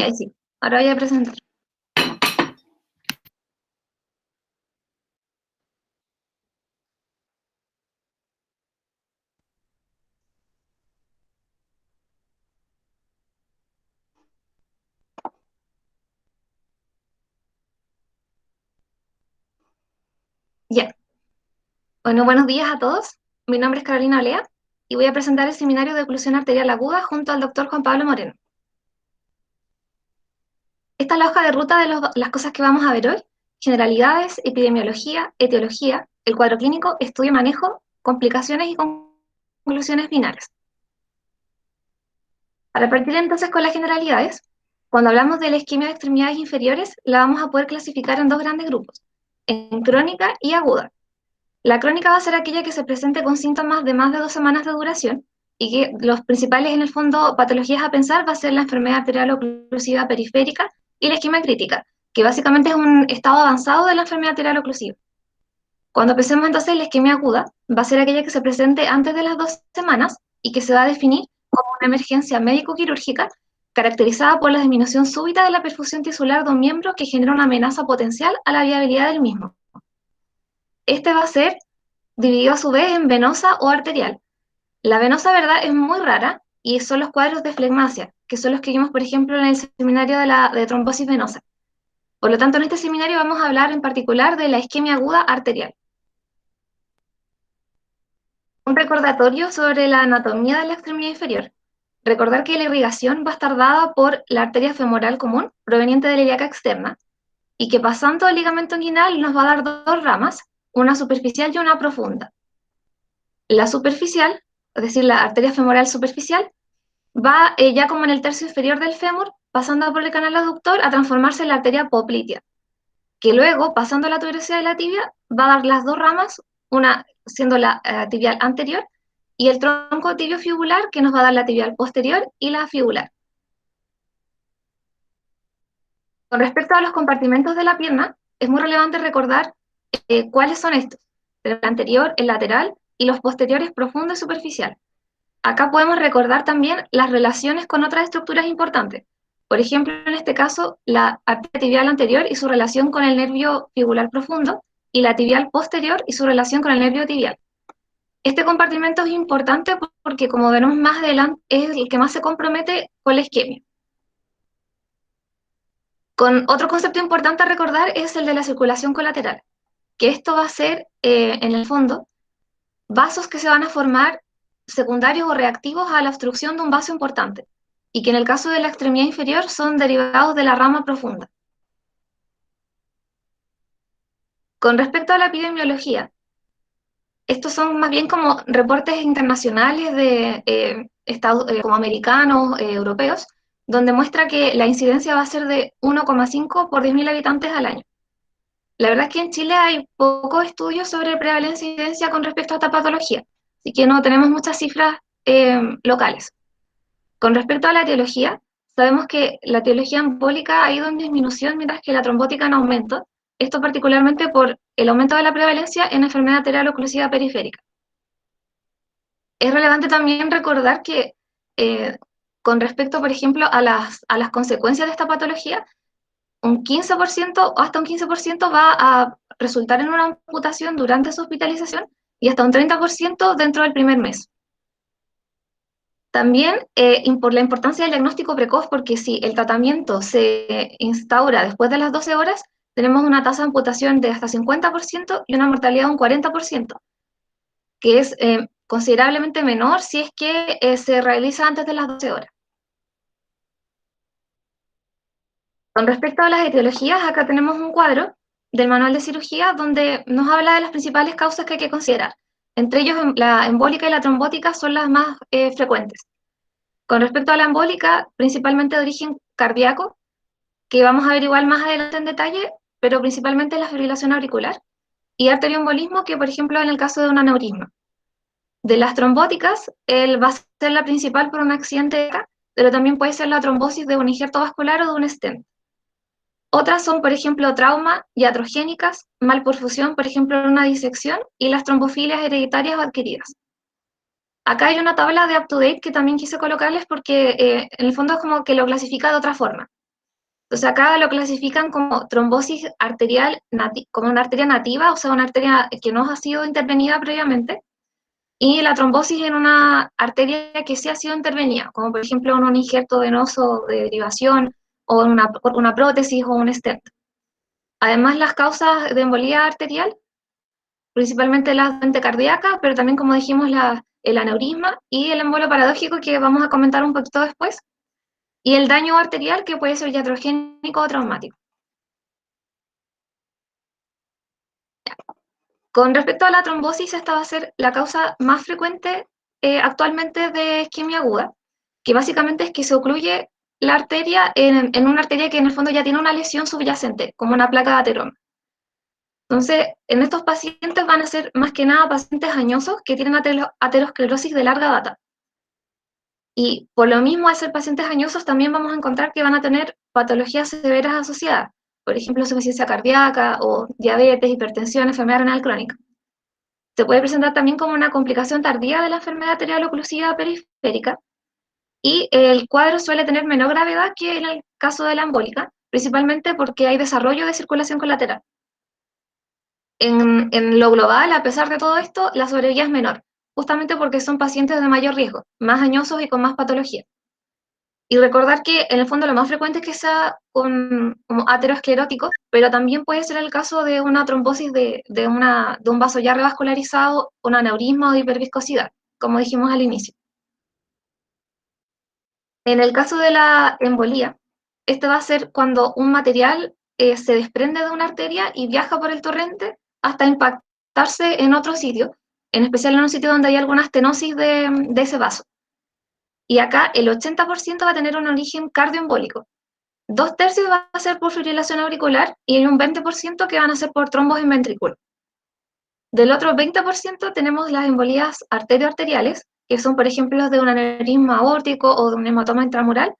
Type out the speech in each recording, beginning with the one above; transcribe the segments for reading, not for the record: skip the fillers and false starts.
Ya, sí. Ahora voy a presentar. Ya. Bueno, buenos días a todos. Mi nombre es Carolina Lea y voy a presentar el seminario de oclusión arterial aguda junto al doctor Juan Pablo Moreno. Esta es la hoja de ruta de las cosas que vamos a ver hoy: generalidades, epidemiología, etiología, el cuadro clínico, estudio y manejo, complicaciones y conclusiones finales. Para partir entonces con las generalidades, cuando hablamos de la isquemia de extremidades inferiores, la vamos a poder clasificar en dos grandes grupos, en crónica y aguda. La crónica va a ser aquella que se presente con síntomas de más de 2 semanas de duración y que los principales, en el fondo, patologías a pensar va a ser la enfermedad arterial oclusiva periférica y la isquemia crítica, que básicamente es un estado avanzado de la enfermedad arterial oclusiva. Cuando pensemos entonces en la isquemia aguda, va a ser aquella que se presente antes de las 2 semanas y que se va a definir como una emergencia médico-quirúrgica caracterizada por la disminución súbita de la perfusión tisular de un miembro que genera una amenaza potencial a la viabilidad del mismo. Este va a ser dividido a su vez en venosa o arterial. La venosa, ¿verdad?, es muy rara y son los cuadros de flegmasia, que son los que vimos, por ejemplo, en el seminario de trombosis venosa. Por lo tanto, en este seminario vamos a hablar en particular de la isquemia aguda arterial. Un recordatorio sobre la anatomía de la extremidad inferior. Recordar que la irrigación va a estar dada por la arteria femoral común, proveniente de la ilíaca externa, y que pasando el ligamento inguinal nos va a dar dos ramas, una superficial y una profunda. La superficial, es decir, la arteria femoral superficial, va ya como en el tercio inferior del fémur, pasando por el canal aductor a transformarse en la arteria poplitea, que luego, pasando la tuberosidad de la tibia, va a dar las dos ramas, una siendo la tibial anterior y el tronco tibiofibular, que nos va a dar la tibial posterior y la fibular. Con respecto a los compartimentos de la pierna, es muy relevante recordar cuáles son estos: el anterior, el lateral y los posteriores profundo y superficial. Acá podemos recordar también las relaciones con otras estructuras importantes. Por ejemplo, en este caso, la arteria tibial anterior y su relación con el nervio fibular profundo, y la tibial posterior y su relación con el nervio tibial. Este compartimento es importante porque, como veremos más adelante, es el que más se compromete con la isquemia. Otro concepto importante a recordar es el de la circulación colateral, que esto va a ser, en el fondo, vasos que se van a formar secundarios o reactivos a la obstrucción de un vaso importante, y que en el caso de la extremidad inferior son derivados de la rama profunda. Con respecto a la epidemiología, estos son más bien como reportes internacionales de estados como americanos, europeos, donde muestra que la incidencia va a ser de 1,5 por 10.000 habitantes al año. La verdad es que en Chile hay pocos estudios sobre prevalencia e incidencia con respecto a esta patología, así que no tenemos muchas cifras locales. Con respecto a la etiología, sabemos que la etiología embólica ha ido en disminución mientras que la trombótica en aumento, esto particularmente por el aumento de la prevalencia en enfermedad arterial oclusiva periférica. Es relevante también recordar que con respecto, por ejemplo, a las consecuencias de esta patología, un 15% o hasta un 15% va a resultar en una amputación durante su hospitalización y hasta un 30% dentro del primer mes. También por la importancia del diagnóstico precoz, porque si el tratamiento se instaura después de las 12 horas, tenemos una tasa de amputación de hasta 50% y una mortalidad de un 40%, que es considerablemente menor si es que se realiza antes de las 12 horas. Con respecto a las etiologías, acá tenemos un cuadro del manual de cirugía donde nos habla de las principales causas que hay que considerar. Entre ellos, la embólica y la trombótica son las más frecuentes. Con respecto a la embólica, principalmente de origen cardíaco, que vamos a ver igual más adelante en detalle, pero principalmente la fibrilación auricular, y arterioembolismo, que por ejemplo en el caso de un aneurisma. De las trombóticas, va a ser la principal por un accidente, pero también puede ser la trombosis de un injerto vascular o de un stent. Otras son, por ejemplo, trauma, iatrogénicas, malperfusión, por ejemplo, en una disección, y las trombofilias hereditarias o adquiridas. Acá hay una tabla de up-to-date que también quise colocarles porque en el fondo es como que lo clasifica de otra forma. Entonces acá lo clasifican como trombosis arterial, como una arteria nativa, o sea, una arteria que no ha sido intervenida previamente, y la trombosis en una arteria que sí ha sido intervenida, como por ejemplo en un injerto venoso de derivación, o en una prótesis o un stent. Además, las causas de embolía arterial, principalmente la fuente cardíaca, pero también, como dijimos, el aneurisma y el embolo paradójico, que vamos a comentar un poquito después, y el daño arterial, que puede ser iatrogénico o traumático. Con respecto a la trombosis, esta va a ser la causa más frecuente actualmente de isquemia aguda, que básicamente es que se ocluye la arteria en una arteria que en el fondo ya tiene una lesión subyacente, como una placa de ateroma. Entonces, en estos pacientes van a ser más que nada pacientes añosos que tienen aterosclerosis de larga data. Y por lo mismo, al ser pacientes añosos, también vamos a encontrar que van a tener patologías severas asociadas, por ejemplo, insuficiencia cardíaca o diabetes, hipertensión, enfermedad renal crónica. Se puede presentar también como una complicación tardía de la enfermedad arterial oclusiva periférica, y el cuadro suele tener menor gravedad que en el caso de la embólica, principalmente porque hay desarrollo de circulación colateral. En lo global, a pesar de todo esto, la sobrevida es menor, justamente porque son pacientes de mayor riesgo, más añosos y con más patología. Y recordar que en el fondo lo más frecuente es que sea como aterosclerótico, pero también puede ser el caso de una trombosis de un vaso ya revascularizado, un aneurisma o hiperviscosidad, como dijimos al inicio. En el caso de la embolía, este va a ser cuando un material se desprende de una arteria y viaja por el torrente hasta impactarse en otro sitio, en especial en un sitio donde hay alguna estenosis de ese vaso. Y acá el 80% va a tener un origen cardioembólico. 2/3 va a ser por fibrilación auricular y hay un 20% que van a ser por trombos en ventrículo. Del otro 20% tenemos las embolías arterioarteriales, que son, por ejemplo, de un aneurisma aórtico o de un hematoma intramural,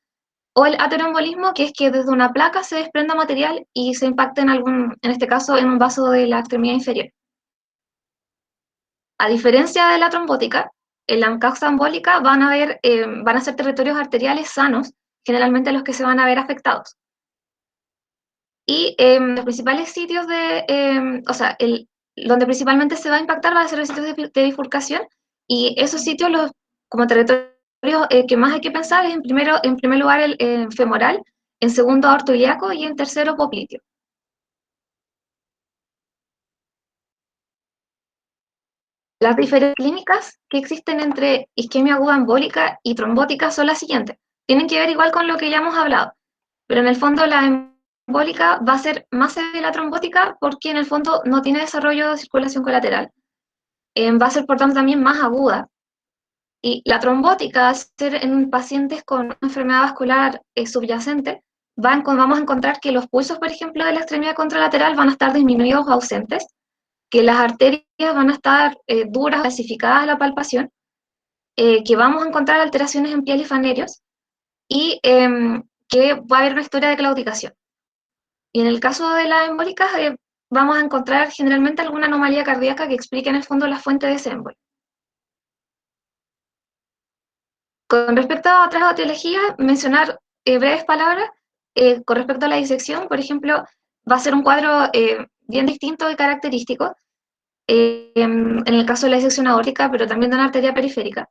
o el ateroembolismo, que es que desde una placa se desprenda material y se impacte en este caso, en un vaso de la extremidad inferior. A diferencia de la trombótica, en la causa embólica van a ser territorios arteriales sanos, generalmente los que se van a ver afectados. Y los principales sitios donde principalmente se va a impactar va a ser los sitios de bifurcación, y esos sitios, como territorios que más hay que pensar, es en primer lugar el femoral, en segundo aorto ilíaco y en tercero popliteo. Las diferencias clínicas que existen entre isquemia aguda embólica y trombótica son las siguientes. Tienen que ver igual con lo que ya hemos hablado, pero en el fondo la embólica va a ser más severa que la trombótica porque en el fondo no tiene desarrollo de circulación colateral. Va a ser por tanto también más aguda. Y la trombótica, al ser en pacientes con una enfermedad vascular subyacente, vamos a encontrar que los pulsos, por ejemplo, de la extremidad contralateral van a estar disminuidos o ausentes, que las arterias van a estar duras, calcificadas a la palpación, que vamos a encontrar alteraciones en piel y fanerios, y que va a haber una historia de claudicación. Y en el caso de las embólicas, vamos a encontrar generalmente alguna anomalía cardíaca que explique en el fondo la fuente de ese embol. Con respecto a otras etiologías, mencionar breves palabras. Con respecto a la disección, por ejemplo, va a ser un cuadro bien distinto y característico, en el caso de la disección aórtica, pero también de una arteria periférica,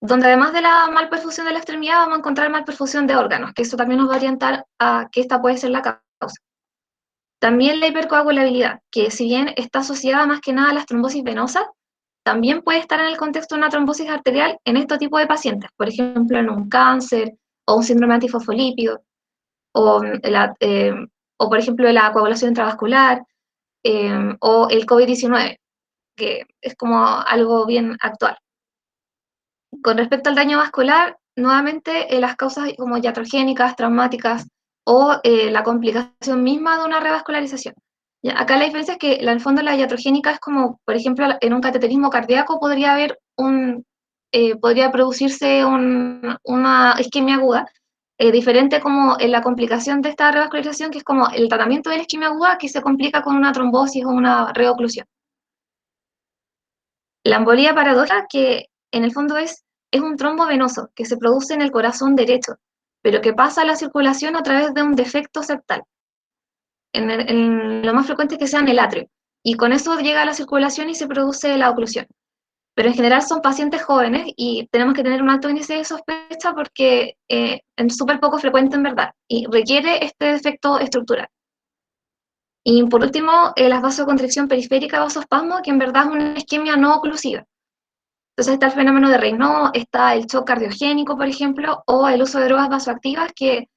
donde además de la malperfusión de la extremidad vamos a encontrar malperfusión de órganos, que eso también nos va a orientar a que esta puede ser la causa. También la hipercoagulabilidad, que si bien está asociada más que nada a las trombosis venosas, también puede estar en el contexto de una trombosis arterial en este tipo de pacientes, por ejemplo, en un cáncer o un síndrome antifosfolípido, o, o por ejemplo la coagulación intravascular, o el COVID-19, que es como algo bien actual. Con respecto al daño vascular, nuevamente las causas como iatrogénicas, traumáticas o la complicación misma de una revascularización. Ya, acá la diferencia es que en el fondo la iatrogénica es como, por ejemplo, en un cateterismo cardíaco podría producirse una isquemia aguda, diferente como en la complicación de esta revascularización, que es como el tratamiento de la isquemia aguda que se complica con una trombosis o una reoclusión. La embolía paradójica, que en el fondo es un trombo venoso que se produce en el corazón derecho, pero que pasa a la circulación a través de un defecto septal. Lo más frecuente es que sea en el atrio, y con eso llega a la circulación y se produce la oclusión. Pero en general son pacientes jóvenes y tenemos que tener un alto índice de sospecha porque es súper poco frecuente en verdad y requiere este defecto estructural. Y por último, la vasoconstricción periférica vasospasmo, que en verdad es una isquemia no oclusiva. Entonces está el fenómeno de Raynaud, está el shock cardiogénico, por ejemplo, o el uso de drogas vasoactivas, que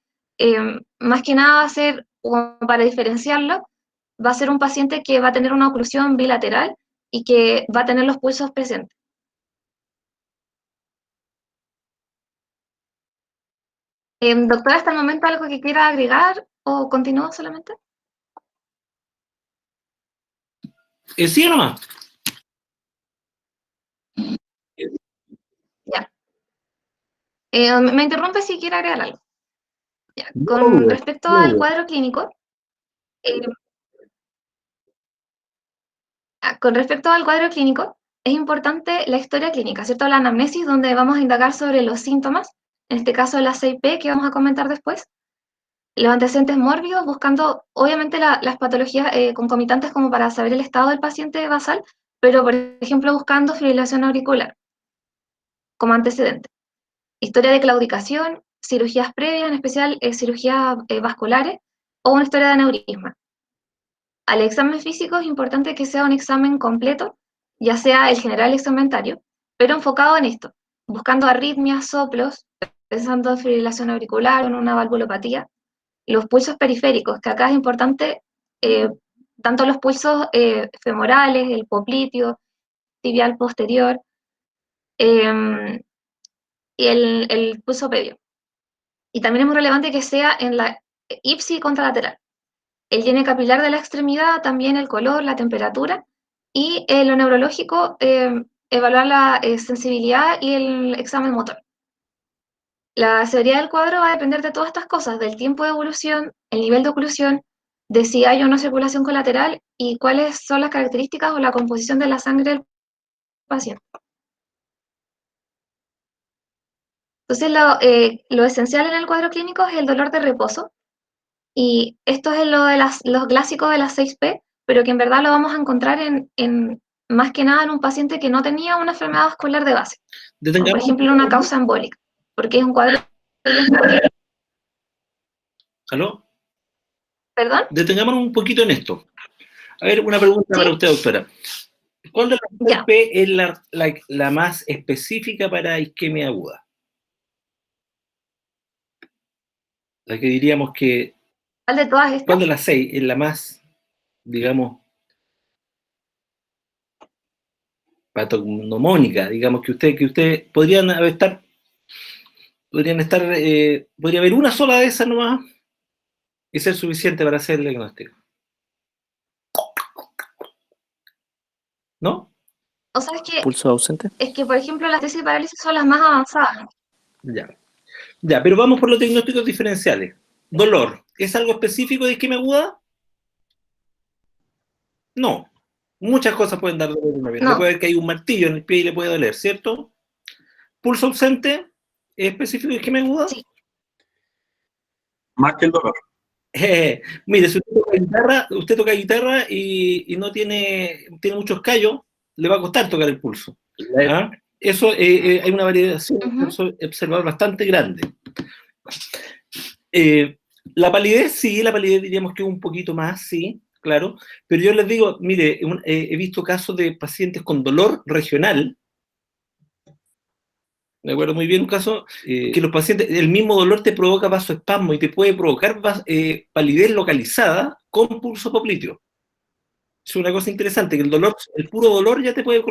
más que nada va a ser, para diferenciarlo, va a ser un paciente que va a tener una oclusión bilateral y que va a tener los pulsos presentes. Doctora, hasta el momento algo que quiera agregar o continúo solamente. Sí o no. Ya. Me interrumpe si quiere agregar algo. Ya. Con respecto al cuadro clínico, eh, es importante la historia clínica, ¿cierto? La anamnesis, donde vamos a indagar sobre los síntomas, en este caso la 6P, que vamos a comentar después, los antecedentes mórbidos, buscando obviamente las patologías concomitantes como para saber el estado del paciente basal, pero por ejemplo buscando fibrilación auricular como antecedente. Historia de claudicación, cirugías previas, en especial cirugías vasculares, o una historia de aneurisma. Al examen físico es importante que sea un examen completo, ya sea el general examentario, pero enfocado en esto, buscando arritmias, soplos, pensando en fibrilación auricular o en una valvulopatía, los pulsos periféricos, que acá es importante, tanto los pulsos femorales, el popliteo, tibial posterior, y el pulso previo. Y también es muy relevante que sea en la ipsi contralateral. El llene capilar de la extremidad, también el color, la temperatura, y lo neurológico, evaluar la sensibilidad y el examen motor. La severidad del cuadro va a depender de todas estas cosas, del tiempo de evolución, el nivel de oclusión, de si hay o no circulación colateral y cuáles son las características o la composición de la sangre del paciente. Entonces, lo esencial en el cuadro clínico es el dolor de reposo, y esto es lo de los clásicos de las 6P, pero que en verdad lo vamos a encontrar más que nada en un paciente que no tenía una enfermedad vascular de base, como por ejemplo una causa embólica, porque es un cuadro... ¿Aló? ¿Perdón? Detengámonos un poquito en esto. A ver, una pregunta para usted, doctora. ¿Cuál de las 6P es la más específica para isquemia aguda? La que diríamos que... ¿Cuál de todas estas? ¿Cuál de las 6 es la más, digamos, patognomónica? Digamos que usted podría haber una sola de esas nomás y ser suficiente para hacer el diagnóstico. ¿No? O sea, ¿Pulso ausente? es que, por ejemplo, las tesis de parálisis son las más avanzadas. Ya, pero vamos por los diagnósticos diferenciales. Dolor, ¿es algo específico de isquemia aguda? No. Muchas cosas pueden dar dolor una vez. No. Le puede haber caído un martillo en el pie y le puede doler, ¿cierto? Pulso ausente, ¿es específico de isquemia aguda? Sí. Más que el dolor. Mire, si usted toca guitarra y no tiene muchos callos, le va a costar tocar el pulso. ¿Ah? Eso hay una variación observable bastante grande. La palidez, sí, la palidez diríamos que un poquito más, sí, claro, pero yo les digo, mire, he visto casos de pacientes con dolor regional. Me acuerdo muy bien un caso que los pacientes, el mismo dolor te provoca vasoespasmo y te puede provocar palidez localizada con pulso popliteo. Es una cosa interesante, que el puro dolor ya te puede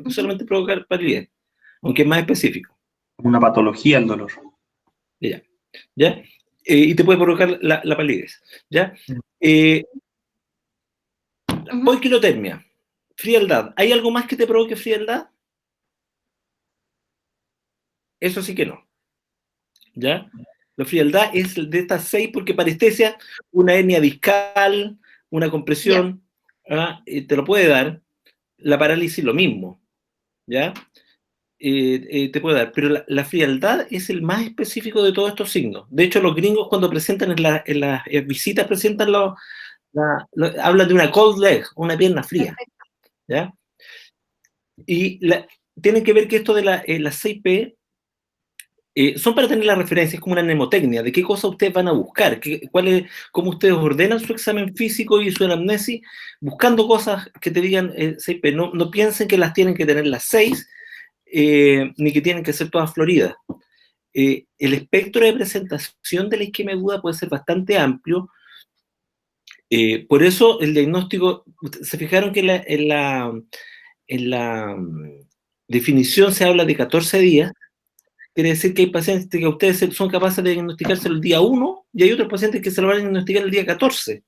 solamente provocar palidez, aunque es más específico. Una patología el dolor. ¿Ya? Y te puede provocar la palidez. ¿Ya? Poiquilotermia, frialdad. ¿Hay algo más que te provoque frialdad? Eso sí que no. ¿Ya? La frialdad es de estas 6 porque parestesia, una hernia discal, una compresión, te lo puede dar. La parálisis lo mismo. ¿Ya? te puede dar, pero la frialdad es el más específico de todos estos signos. De hecho, los gringos cuando presentan en las visitas, presentan hablan de una cold leg, una pierna fría, ¿ya? Y tienen que ver que esto de las 6P son para tener la referencia, es como una mnemotecnia, de qué cosas ustedes van a buscar, cómo ustedes ordenan su examen físico y su anamnesis, buscando cosas que te digan 6P. No piensen que las tienen que tener las 6, ni que tienen que ser todas floridas. El espectro de presentación de la isquemia aguda puede ser bastante amplio, por eso el diagnóstico, se fijaron que en la definición se habla de 14 días, quiere decir que hay pacientes que ustedes son capaces de diagnosticarse el día 1 y hay otros pacientes que se lo van a diagnosticar el día 14.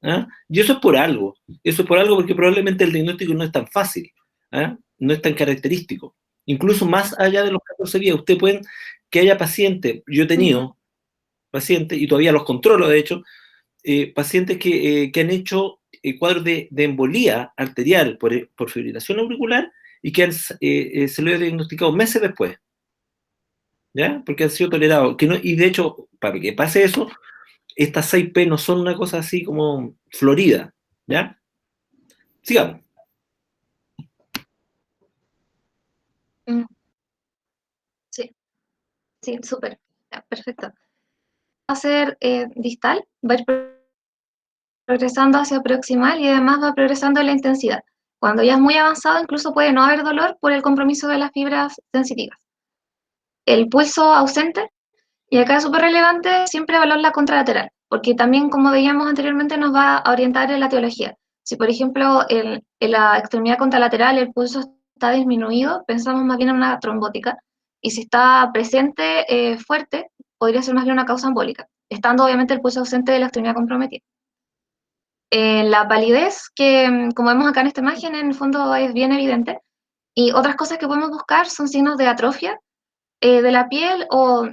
¿Ah? Y eso es por algo. Eso es por algo porque probablemente el diagnóstico no es tan fácil, ¿ah? No es tan característico. Incluso más allá de los 14 días, usted pueden que haya pacientes, yo he tenido pacientes, y todavía los controlo de hecho, pacientes que han hecho cuadros de embolía arterial por fibrilación auricular y que se lo he diagnosticado meses después. ¿Ya? Porque han sido tolerados. Y de hecho, para que pase eso, estas 6P no son una cosa así como florida. ¿Ya? Sigamos. Sí, sí, súper. Ya, perfecto. Va a ser distal, va a ir progresando hacia proximal y además va progresando en la intensidad. Cuando ya es muy avanzado, incluso puede no haber dolor por el compromiso de las fibras sensitivas. El pulso ausente, y acá es súper relevante siempre evaluar la contralateral, porque también, como veíamos anteriormente, nos va a orientar en la etiología. Si, por ejemplo, en la extremidad contralateral el pulso está disminuido, pensamos más bien en una trombótica, y si está presente fuerte, podría ser más bien una causa embólica, estando obviamente el pulso ausente de la extremidad comprometida. La palidez, que como vemos acá en esta imagen, en el fondo es bien evidente, y otras cosas que podemos buscar son signos de atrofia de la piel o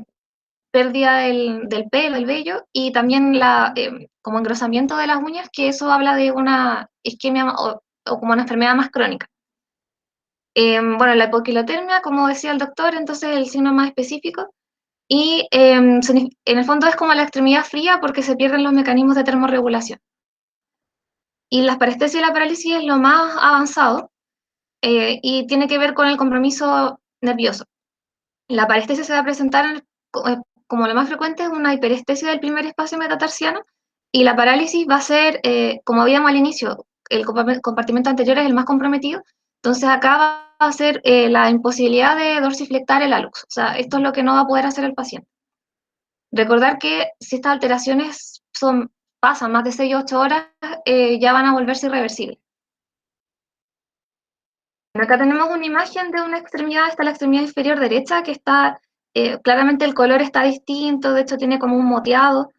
pérdida del pelo, el vello, y también como engrosamiento de las uñas, que eso habla de una isquemia o como una enfermedad más crónica. Bueno, la hipoquilotermia, como decía el doctor, entonces el signo más específico, y en el fondo es como la extremidad fría porque se pierden los mecanismos de termorregulación. Y la parestesia y la parálisis es lo más avanzado y tiene que ver con el compromiso nervioso. La parestesia se va a presentar como lo más frecuente es una hiperestesia del primer espacio metatarsiano y la parálisis va a ser, como habíamos al inicio, el compartimento anterior es el más comprometido, entonces acá va a ser la imposibilidad de dorsiflectar el hallux, o sea, esto es lo que no va a poder hacer el paciente. Recordar que si estas alteraciones pasan más de 6 o 8 horas, ya van a volverse irreversibles. Acá tenemos una imagen de una extremidad, esta es la extremidad inferior derecha, que está, claramente el color está distinto, de hecho tiene como un moteado,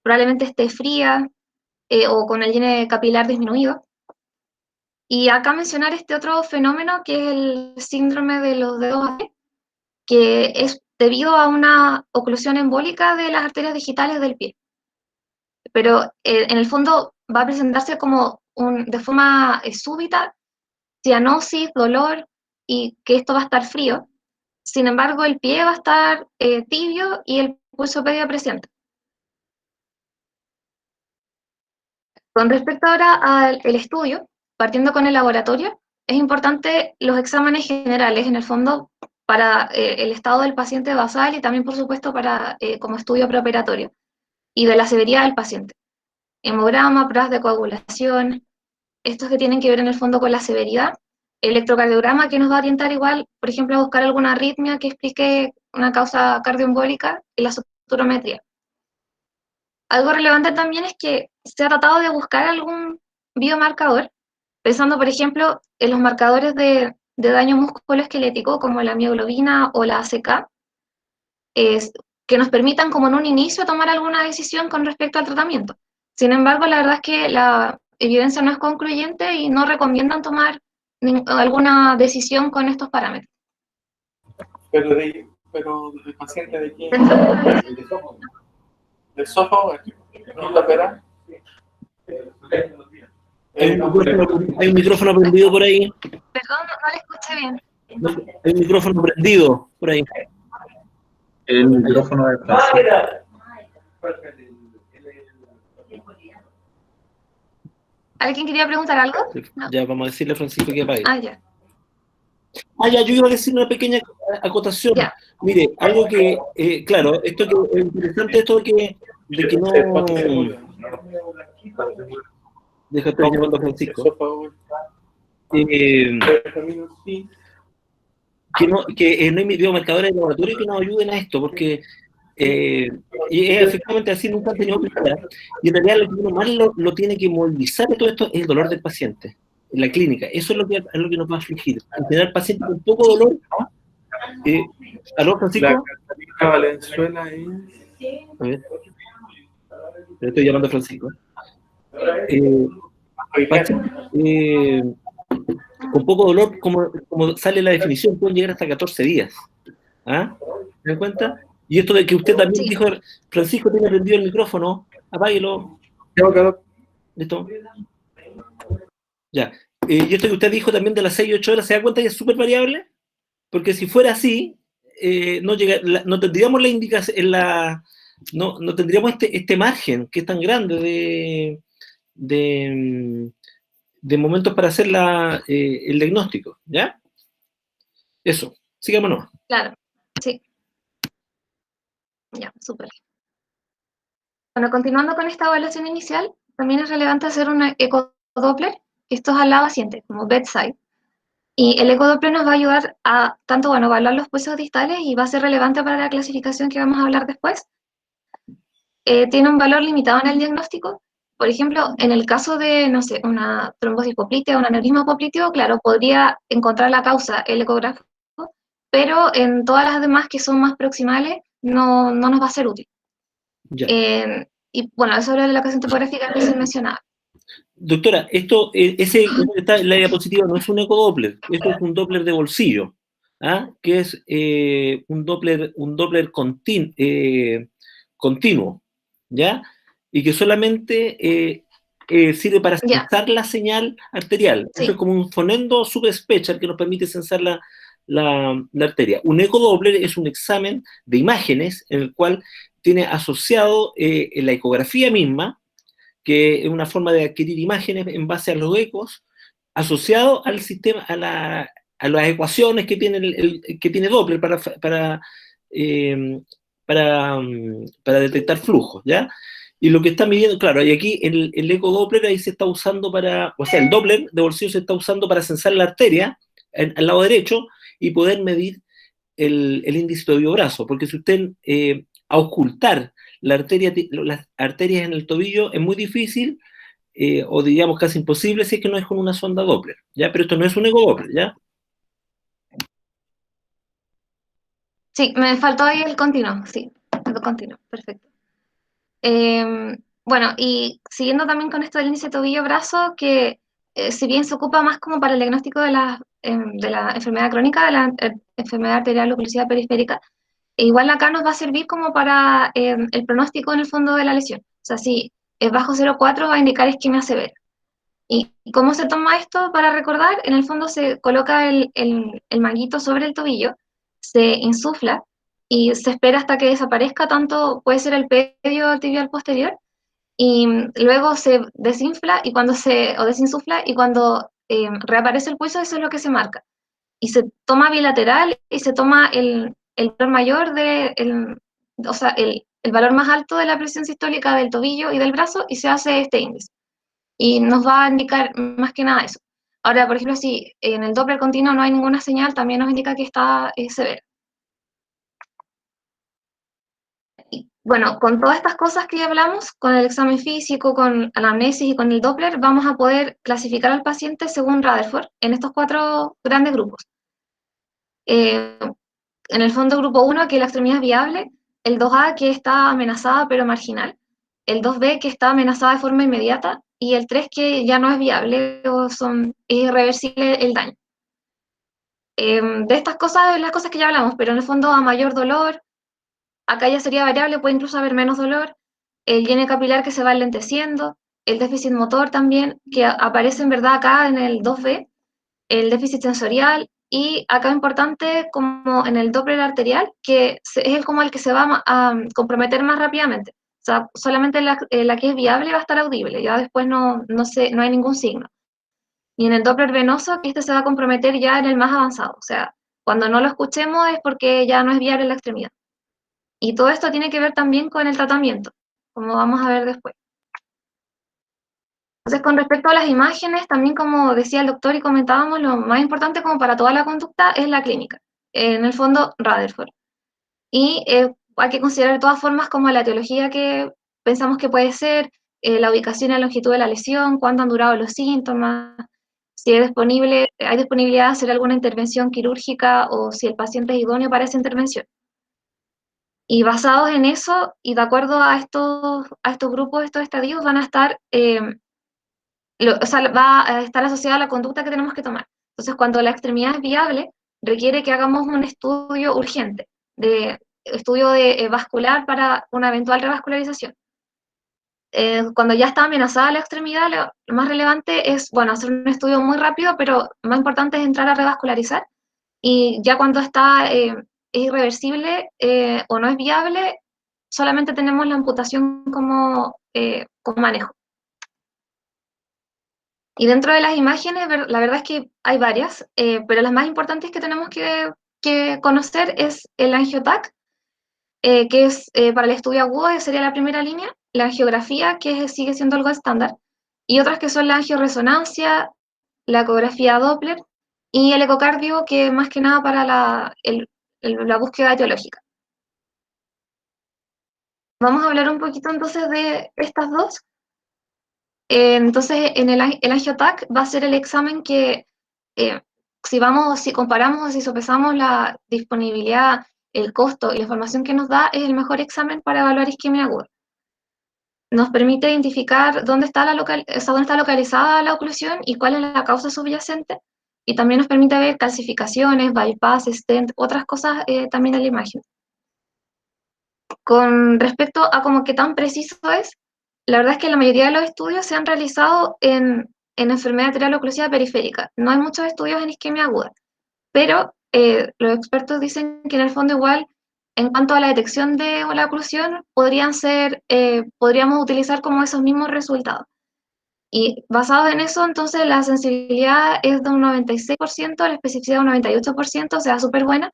probablemente esté fría o con el llene capilar disminuido. Y acá mencionar este otro fenómeno que es el síndrome de los dedos, que es debido a una oclusión embólica de las arterias digitales del pie. Pero en el fondo va a presentarse como de forma súbita, cianosis, dolor, y que esto va a estar frío. Sin embargo, el pie va a estar tibio y el pulso medio presente. Con respecto ahora al estudio, partiendo con el laboratorio, es importante los exámenes generales, en el fondo, para el estado del paciente basal y también, por supuesto, para como estudio preoperatorio y de la severidad del paciente. Hemograma, pruebas de coagulación, estos que tienen que ver en el fondo con la severidad. Electrocardiograma que nos va a orientar igual, por ejemplo, a buscar alguna arritmia que explique una causa cardioembólica y la saturometría. Algo relevante también es que se ha tratado de buscar algún biomarcador, pensando, por ejemplo, en los marcadores de daño musculoesquelético, como la mioglobina o la ACK, que nos permitan, como en un inicio, tomar alguna decisión con respecto al tratamiento. Sin embargo, la verdad es que la evidencia no es concluyente y no recomiendan tomar alguna decisión con estos parámetros. Pero el paciente de qué? ¿Del esófago? ¿Quién lo opera? Hay un micrófono prendido por ahí. Perdón, no le escuché bien. No, hay un micrófono prendido por ahí. El micrófono de Francisco. ¿Alguien quería preguntar algo? No. Ya vamos a decirle a Francisco que apague. Ya. Ya, yo iba a decir una pequeña acotación. Ya. Mire, algo que, claro, esto que es interesante, esto de que no... Deja, estoy llamando a Francisco. Que no hay biomarcadores de laboratorio que nos ayuden a esto, porque y efectivamente así nunca han tenido claridad, y en realidad lo que uno más lo tiene que movilizar de todo esto es el dolor del paciente en la clínica. Eso es lo que nos va a afligir. En general, pacientes con poco dolor. ¿Aló, Francisco? La Catalina Valenzuela ahí. A ver. Le estoy llamando a Francisco. Con poco dolor, como sale la definición, pueden llegar hasta 14 días. ¿Ah? ¿Se dan cuenta? Y esto de que usted también dijo, Francisco tiene prendido el micrófono, apáguelo. ¿Listo? Ya. Y esto que usted dijo también de las 6 y 8 horas, ¿se da cuenta que es súper variable? Porque si fuera así, no tendríamos la indicación, no tendríamos este margen que es tan grande de momentos para hacer el diagnóstico, ¿ya? Eso, sigámonos. Claro, sí. Ya, súper. Bueno, continuando con esta evaluación inicial, también es relevante hacer un ecodoppler, que esto es al lado paciente, como bedside. Y el ecodoppler nos va a ayudar a tanto, bueno, evaluar los pulsos distales y va a ser relevante para la clasificación que vamos a hablar después. Tiene un valor limitado en el diagnóstico. Por ejemplo, en el caso de, no sé, una trombosis poplítea o un aneurisma poplíteo, claro, podría encontrar la causa el ecógrafo, pero en todas las demás que son más proximales no nos va a ser útil. Y bueno, eso es la ocasión topográfica que se mencionaba. Doctora, ese que está en la diapositiva no es un ecodoppler, esto es un doppler de bolsillo, ¿ah? Que es un doppler continuo, ¿ya? Y que solamente sirve para censar la señal arterial. Sí. Eso es como un fonendo subspecial que nos permite censar la arteria. Un ecodoppler es un examen de imágenes en el cual tiene asociado en la ecografía misma, que es una forma de adquirir imágenes en base a los ecos, asociado al sistema, a las ecuaciones que tiene Doppler para detectar flujos, ¿ya? Y lo que está midiendo, claro, y aquí el ecodoppler ahí se está usando o sea, el Doppler de bolsillo se está usando para censar la arteria al lado derecho y poder medir el índice tobio-brazo, porque si usted a ocultar las arterias en el tobillo es muy difícil, o digamos casi imposible si es que no es con una sonda Doppler, ¿ya? Pero esto no es un ecodoppler, ¿ya? Sí, me faltó ahí el continuo, sí, el continuo, perfecto. Bueno, y siguiendo también con esto del índice tobillo-brazo, que si bien se ocupa más como para el diagnóstico de la enfermedad crónica, de la enfermedad arterial oclusiva periférica, igual acá nos va a servir como para el pronóstico en el fondo de la lesión. O sea, si es bajo 0,4 va a indicar isquemia severa. ¿Y cómo se toma esto para recordar? En el fondo se coloca el manguito sobre el tobillo, se insufla y se espera hasta que desaparezca, tanto puede ser el pedio o el tibial posterior, y luego se desinfla o desinsufla, y cuando reaparece el pulso, eso es lo que se marca. Y se toma bilateral y se toma el valor mayor o sea, el valor más alto de la presión sistólica del tobillo y del brazo, y se hace este índice. Y nos va a indicar más que nada eso. Ahora, por ejemplo, si en el Doppler continuo no hay ninguna señal, también nos indica que está severo. Y, bueno, con todas estas cosas que ya hablamos, con el examen físico, con la anamnesis y con el Doppler, vamos a poder clasificar al paciente según Rutherford en estos 4 grandes grupos. En el fondo, grupo 1, que la extremidad es viable; el 2A, que está amenazada pero marginal; el 2B, que está amenazada de forma inmediata; y el 3, que ya no es viable o es irreversible el daño. De estas cosas, las cosas que ya hablamos, pero en el fondo a mayor dolor, acá ya sería variable, puede incluso haber menos dolor; el llene capilar que se va enlenteciendo; el déficit motor también, que aparece en verdad acá en el 2B; el déficit sensorial, y acá importante como en el Doppler arterial, que es como el que se va a comprometer más rápidamente. O sea, solamente la que es viable va a estar audible, ya después no hay ningún signo. Y en el Doppler venoso, que este se va a comprometer ya en el más avanzado. O sea, cuando no lo escuchemos es porque ya no es viable la extremidad. Y todo esto tiene que ver también con el tratamiento, como vamos a ver después. Entonces, con respecto a las imágenes, también como decía el doctor y comentábamos, lo más importante como para toda la conducta es la clínica. En el fondo, Rutherford. Y hay que considerar de todas formas como la etiología que pensamos que puede ser, la ubicación y la longitud de la lesión, cuánto han durado los síntomas, si hay disponibilidad de hacer alguna intervención quirúrgica o si el paciente es idóneo para esa intervención. Y basados en eso, y de acuerdo a estos grupos, estos estadios, van a estar, o sea, va a estar asociada a la conducta que tenemos que tomar. Entonces, cuando la extremidad es viable, requiere que hagamos un estudio urgente, estudio vascular para una eventual revascularización. Cuando ya está amenazada la extremidad, lo más relevante es, bueno, hacer un estudio muy rápido, pero lo más importante es entrar a revascularizar, y ya cuando está es irreversible o no es viable, solamente tenemos la amputación como manejo. Y dentro de las imágenes, la verdad es que hay varias, pero las más importantes que tenemos que conocer es el angiotac, que es para el estudio agudo, que sería la primera línea, la angiografía, que sigue siendo algo estándar, y otras que son la angioresonancia, la ecografía Doppler y el ecocardio, que más que nada para la búsqueda etiológica. Vamos a hablar un poquito entonces de estas dos. Entonces, el angiotac va a ser el examen que, si comparamos o si sopesamos la disponibilidad, el costo y la información que nos da, es el mejor examen para evaluar isquemia aguda. Nos permite identificar dónde está localizada la oclusión y cuál es la causa subyacente, y también nos permite ver calcificaciones, bypass, stent, otras cosas también en la imagen. Con respecto a como qué tan preciso es, la verdad es que la mayoría de los estudios se han realizado en enfermedad arterial oclusiva periférica. No hay muchos estudios en isquemia aguda, pero los expertos dicen que en el fondo igual, en cuanto a la detección de la oclusión, podríamos utilizar como esos mismos resultados. Y basados en eso, entonces la sensibilidad es de un 96%, la especificidad de un 98%, o sea, súper buena,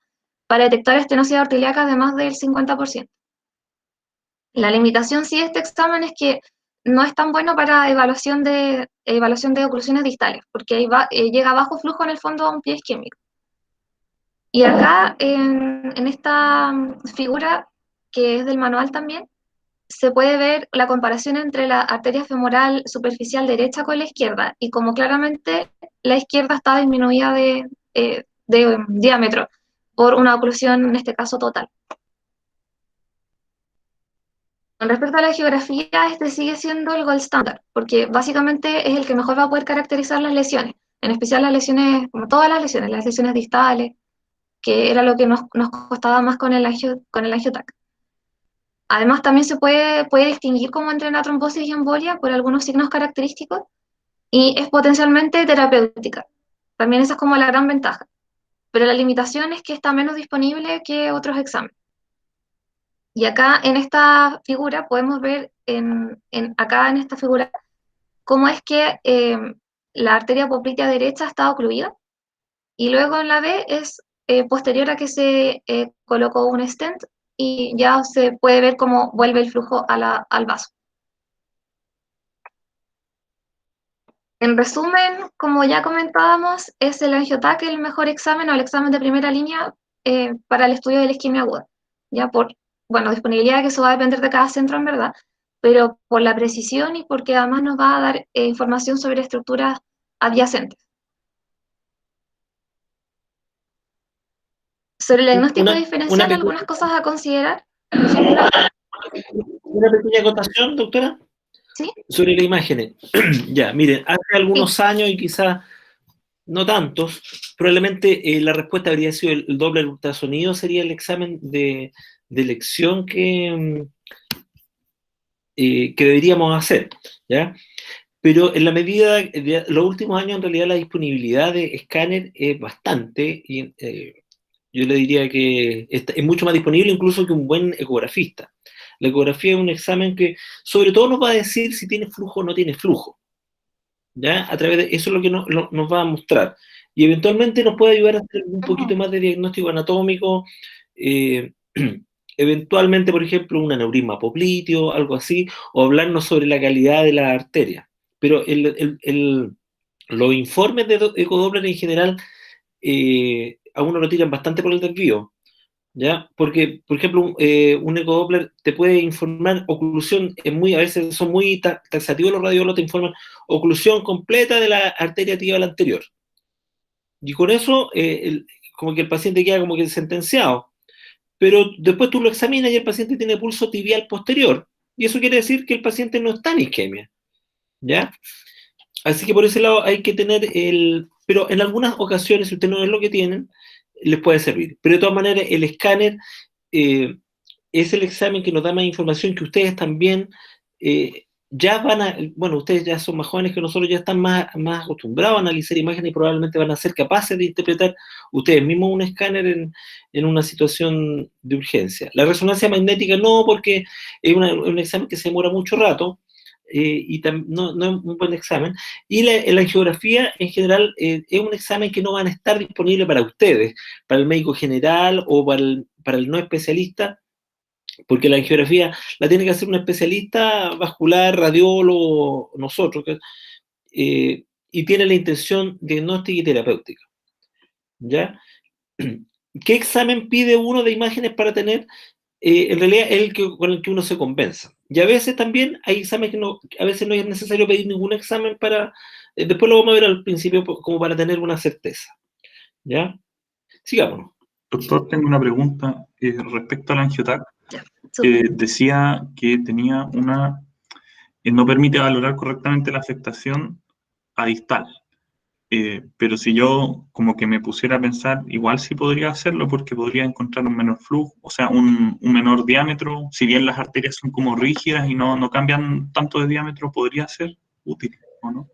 para detectar estenosis aortilíaca de más del 50%. La limitación sí de este examen es que no es tan bueno para evaluación de oclusiones distales, porque ahí llega bajo flujo en el fondo a un pie isquémico. Y acá, en esta figura, que es del manual también, se puede ver la comparación entre la arteria femoral superficial derecha con la izquierda, y como claramente la izquierda está disminuida de diámetro por una oclusión, en este caso total. Con respecto a la geografía, este sigue siendo el gold standard, porque básicamente es el que mejor va a poder caracterizar las lesiones, en especial las lesiones, como todas las lesiones distales, que era lo que nos costaba más con el angiotac. Además, también se puede distinguir como entre una trombosis y embolia por algunos signos característicos, y es potencialmente terapéutica. También esa es como la gran ventaja. Pero la limitación es que está menos disponible que otros exámenes. Y acá en esta figura podemos ver, acá en esta figura, cómo es que la arteria poplitea derecha está ocluida, y luego en la B es posterior a que se colocó un stent, y ya se puede ver cómo vuelve el flujo al vaso. En resumen, como ya comentábamos, es el angiotac el mejor examen o el examen de primera línea para el estudio de la isquemia aguda. Ya bueno, disponibilidad, que eso va a depender de cada centro en verdad, pero por la precisión y porque además nos va a dar información sobre estructuras adyacentes. Sobre el diagnóstico diferencial, algunas cosas a considerar. Una pequeña acotación, doctora. ¿Sí? Sobre las imágenes. Ya, miren, hace algunos años y quizás no tantos, probablemente la respuesta habría sido el Doppler ultrasonido, sería el examen de elección que deberíamos hacer, ¿ya? pero en la medida de los últimos años, en realidad, la disponibilidad de escáner es bastante, y yo le diría que es mucho más disponible incluso que un buen ecografista. La ecografía es un examen que sobre todo nos va a decir si tiene flujo o no tiene flujo, ¿ya? A través de eso es lo que nos va a mostrar. Y eventualmente nos puede ayudar a hacer un poquito más de diagnóstico anatómico, eh, eventualmente, por ejemplo, un aneurisma popliteo, algo así, o hablarnos sobre la calidad de la arteria. Pero los informes de ecodoppler en general a uno lo tiran bastante por el desvío, ¿ya? Porque, por ejemplo, un ecodoppler te puede informar oclusión, a veces son muy taxativos los radiólogos, te informan oclusión completa de la arteria tibial anterior. Y con eso, como que el paciente queda como que sentenciado. Pero después tú lo examinas y el paciente tiene pulso tibial posterior. Y eso quiere decir que el paciente no está en isquemia, ¿ya? Así que por ese lado hay que tener pero en algunas ocasiones, si usted no es lo que tienen, les puede servir. Pero de todas maneras, el escáner es el examen que nos da más información que ustedes también ya bueno, ustedes ya son más jóvenes que nosotros, ya están más acostumbrados a analizar imágenes y probablemente van a ser capaces de interpretar ustedes mismos un escáner en una situación de urgencia. La resonancia magnética no, porque es un examen que se demora mucho rato, y no es un buen examen. Y la angiografía en general es un examen que no van a estar disponible para ustedes, para el médico general o para el no especialista, porque la angiografía la tiene que hacer un especialista vascular, radiólogo, nosotros, y tiene la intención diagnóstica y terapéutica, ¿ya? ¿Qué examen pide uno de imágenes para tener? En realidad es con el que uno se convenza. Y a veces también hay exámenes que a veces no es necesario pedir ningún examen para, después lo vamos a ver al principio como para tener una certeza, ¿ya? Sigámonos. Doctor, tengo una pregunta respecto al angiotac. Decía que tenía no permite valorar correctamente la afectación a distal. Pero si yo como que me pusiera a pensar, igual sí podría hacerlo porque podría encontrar un menor flujo, o sea, un menor diámetro. Si bien las arterias son como rígidas y no cambian tanto de diámetro, podría ser útil, ¿o no?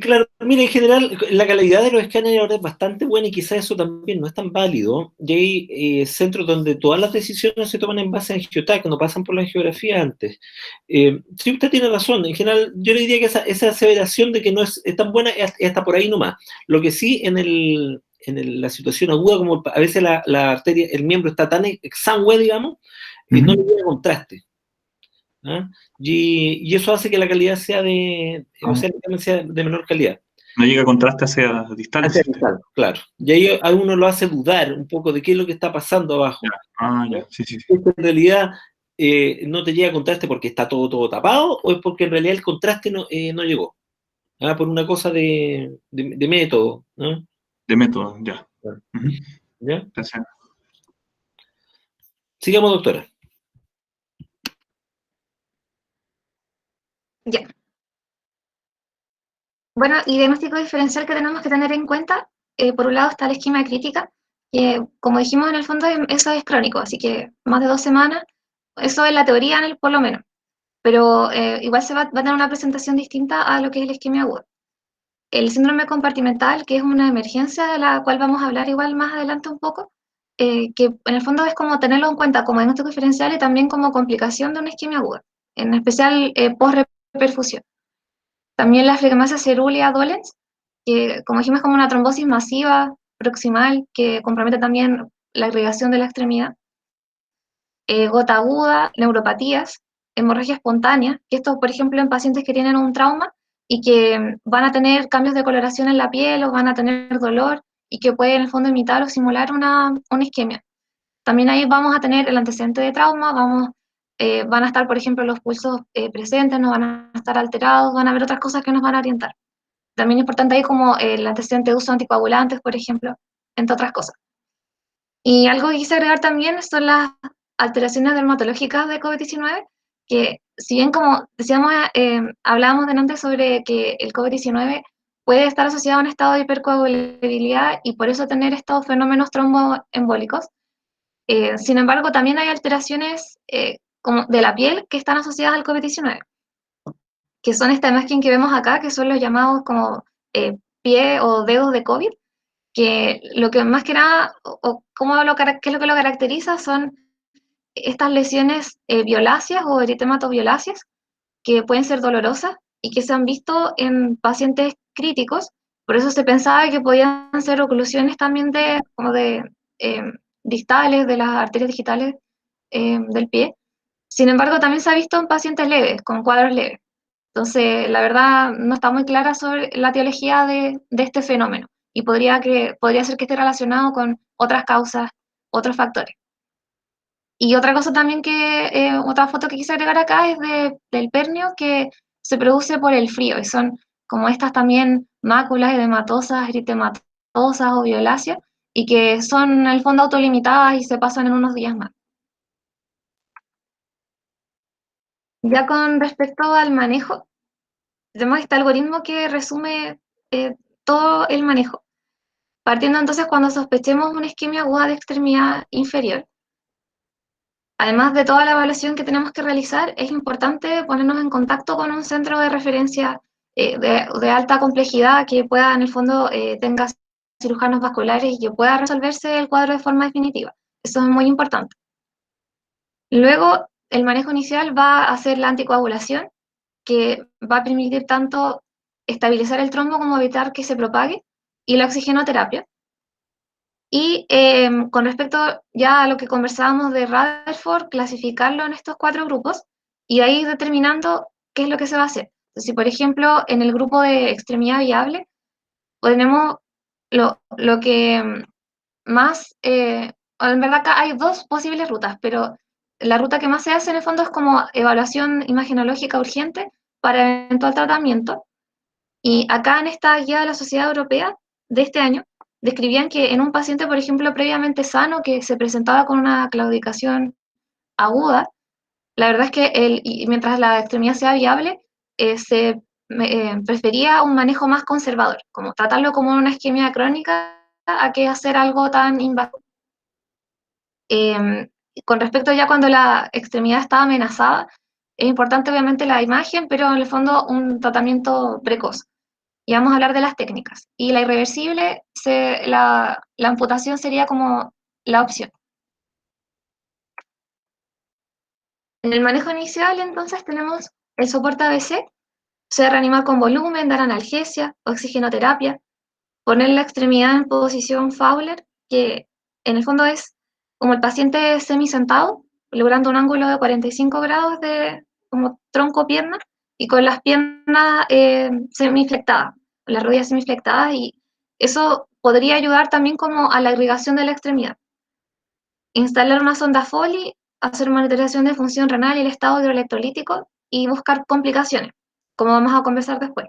Claro, mira, en general la calidad de los escáneres ahora es bastante buena y quizás eso también no es tan válido. Y hay centros donde todas las decisiones se toman en base a angiotac, no pasan por la angiografía antes. Sí, usted tiene razón. En general, yo le diría que esa aseveración de que no es tan buena es hasta por ahí nomás. Lo que sí, la situación aguda, como a veces la arteria, el miembro está tan exangüe, digamos, no le llega contraste. ¿Ah? Y eso hace que la calidad sea o sea, sea de menor calidad. No llega contraste hacia distal. Hacia distal, claro. Y ahí a uno lo hace dudar un poco de qué es lo que está pasando abajo. Ya. Sí. ¿Es que en realidad no te llega contraste porque está todo tapado o es porque en realidad el contraste no llegó? Por una cosa de método, ¿no? De método, ya. Claro. ¿Ya? Gracias. Sigamos, doctora. Ya. Bueno, y diagnóstico diferencial que tenemos que tener en cuenta, por un lado está la isquemia crítica, que como dijimos en el fondo eso es crónico, así que más de 2 semanas, eso es la teoría por lo menos, pero igual va a tener una presentación distinta a lo que es la isquemia aguda. El síndrome compartimental, que es una emergencia de la cual vamos a hablar igual más adelante un poco, que en el fondo es como tenerlo en cuenta como diagnóstico diferencial y también como complicación de una isquemia aguda, en especial post-reperfusión. También la flegmasia cerúlea dolens, que como dijimos es como una trombosis masiva proximal que compromete también la irrigación de la extremidad. Gota aguda, neuropatías, hemorragia espontánea, que esto por ejemplo en pacientes que tienen un trauma y que van a tener cambios de coloración en la piel o van a tener dolor y que puede en el fondo imitar o simular una isquemia. También ahí vamos a tener el antecedente de trauma, van a estar, por ejemplo, los pulsos presentes, no van a estar alterados, van a haber otras cosas que nos van a orientar. También es importante ahí como el antecedente de uso de anticoagulantes, por ejemplo, entre otras cosas. Y algo que quise agregar también son las alteraciones dermatológicas de COVID-19, que si bien como decíamos, hablábamos delante sobre que el COVID-19 puede estar asociado a un estado de hipercoagulabilidad y por eso tener estos fenómenos tromboembólicos. Sin embargo, también hay alteraciones como de la piel que están asociadas al COVID-19. que son esta imagen que vemos acá, que son los llamados como pie o dedos de COVID, que lo que más que nada, qué es lo que lo caracteriza son estas lesiones violáceas o eritematoviolaceas, que pueden ser dolorosas y que se han visto en pacientes críticos. Por eso se pensaba que podían ser oclusiones también eh, distales, de las arterias digitales del pie. Sin embargo, también se ha visto en pacientes leves, con cuadros leves. Entonces, la verdad, no está muy clara sobre la etiología de este fenómeno y podría ser que esté relacionado con otras causas, otros factores. Y otra cosa también otra foto que quise agregar acá es del pernio, que se produce por el frío, y son como estas también máculas edematosas, eritematosas o violáceas, y que son en el fondo autolimitadas y se pasan en unos días más. Ya con respecto al manejo, tenemos este algoritmo que resume todo el manejo. Partiendo entonces cuando sospechemos una isquemia aguda de extremidad inferior, además de toda la evaluación que tenemos que realizar, es importante ponernos en contacto con un centro de referencia de alta complejidad que pueda, en el fondo, tenga cirujanos vasculares y que pueda resolverse el cuadro de forma definitiva. Eso es muy importante. Luego, el manejo inicial va a ser la anticoagulación, que va a permitir tanto estabilizar el trombo como evitar que se propague, y la oxigenoterapia. Y con respecto ya a lo que conversábamos de Rutherford, clasificarlo en estos 4 grupos y ahí determinando qué es lo que se va a hacer. Entonces, si por ejemplo en el grupo de extremidad viable tenemos lo que más, en verdad acá hay 2 posibles rutas, pero la ruta que más se hace en el fondo es como evaluación imagenológica urgente para eventual tratamiento. Y acá en esta guía de la Sociedad Europea de este año, describían que en un paciente, por ejemplo, previamente sano, que se presentaba con una claudicación aguda, la verdad es que mientras la extremidad sea viable, prefería un manejo más conservador, como tratarlo como una isquemia crónica a que hacer algo tan invasivo. Con respecto ya cuando la extremidad está amenazada, es importante obviamente la imagen, pero en el fondo un tratamiento precoz. Y vamos a hablar de las técnicas. Y la irreversible, la amputación sería como la opción. En el manejo inicial, entonces, tenemos el soporte ABC, o sea, reanimar con volumen, dar analgesia, oxigenoterapia, poner la extremidad en posición Fowler, que en el fondo es como el paciente semisentado, logrando un ángulo de 45 grados de como tronco-pierna, y con las piernas semiflectadas, las rodillas semiflectadas, y eso podría ayudar también como a la irrigación de la extremidad. Instalar una sonda Foley, hacer monitorización de función renal y el estado hidroelectrolítico, y buscar complicaciones, como vamos a conversar después.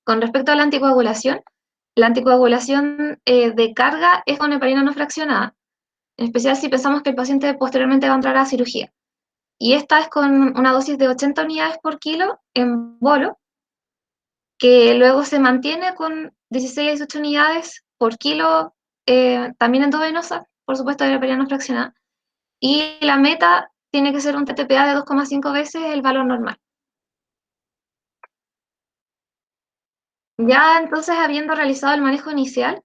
Con respecto a la anticoagulación de carga es con heparina no fraccionada, en especial si pensamos que el paciente posteriormente va a entrar a cirugía. Y esta es con una dosis de 80 unidades por kilo en bolo, que luego se mantiene con 16 a 18 unidades por kilo, también endovenosa, por supuesto de heparina no fraccionada. Y la meta tiene que ser un TTPA de 2,5 veces el valor normal. Ya entonces, habiendo realizado el manejo inicial,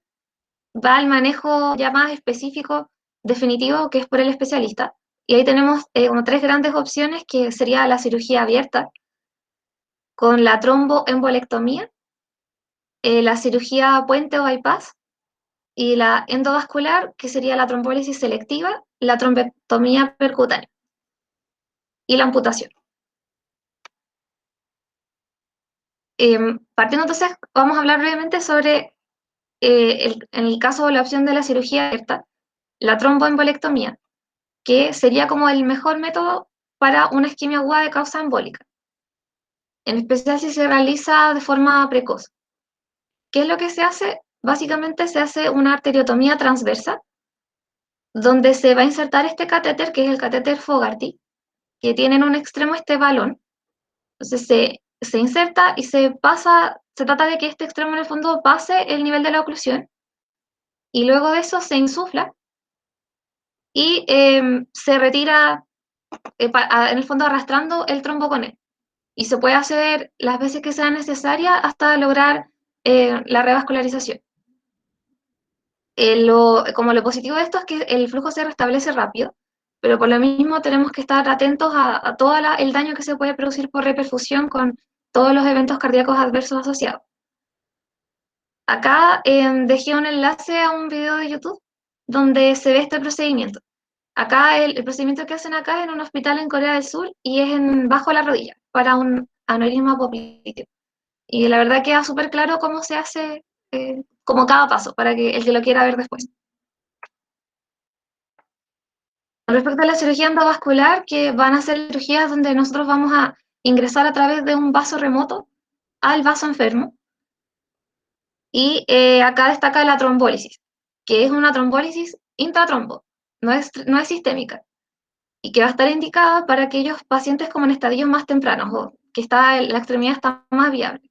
va el manejo ya más específico, definitivo, que es por el especialista. Y ahí tenemos como 3 grandes opciones, que sería la cirugía abierta, con la tromboembolectomía, la cirugía puente o bypass, y la endovascular, que sería la trombólisis selectiva, la trombectomía percutánea, y la amputación. Partiendo entonces, vamos a hablar brevemente sobre, en el caso de la opción de la cirugía abierta, la tromboembolectomía, que sería como el mejor método para una isquemia aguda de causa embólica, en especial si se realiza de forma precoz. ¿Qué es lo que se hace? Básicamente se hace una arteriotomía transversa, donde se va a insertar este catéter, que es el catéter Fogarty, que tiene en un extremo este balón. Entonces se inserta y se trata de que este extremo en el fondo pase el nivel de la oclusión, y luego de eso se insufla y se retira, en el fondo arrastrando el trombo con él. y se puede hacer las veces que sea necesaria hasta lograr la revascularización. Como lo positivo de esto es que el flujo se restablece rápido, pero por lo mismo tenemos que estar atentos a todo el daño que se puede producir por reperfusión con todos los eventos cardíacos adversos asociados. Acá dejé un enlace a un video de YouTube donde se ve este procedimiento. Acá el procedimiento que hacen acá es en un hospital en Corea del Sur y es bajo la rodilla para un aneurisma popliteo. Y la verdad queda súper claro cómo se hace, como cada paso, para que el que lo quiera ver después. Con respecto a la cirugía endovascular, que van a ser cirugías donde nosotros vamos a ingresar a través de un vaso remoto al vaso enfermo. Y acá destaca la trombólisis, que es una trombólisis intratrombo, no es sistémica, y que va a estar indicada para aquellos pacientes como en estadios más tempranos, o que la extremidad está más viable,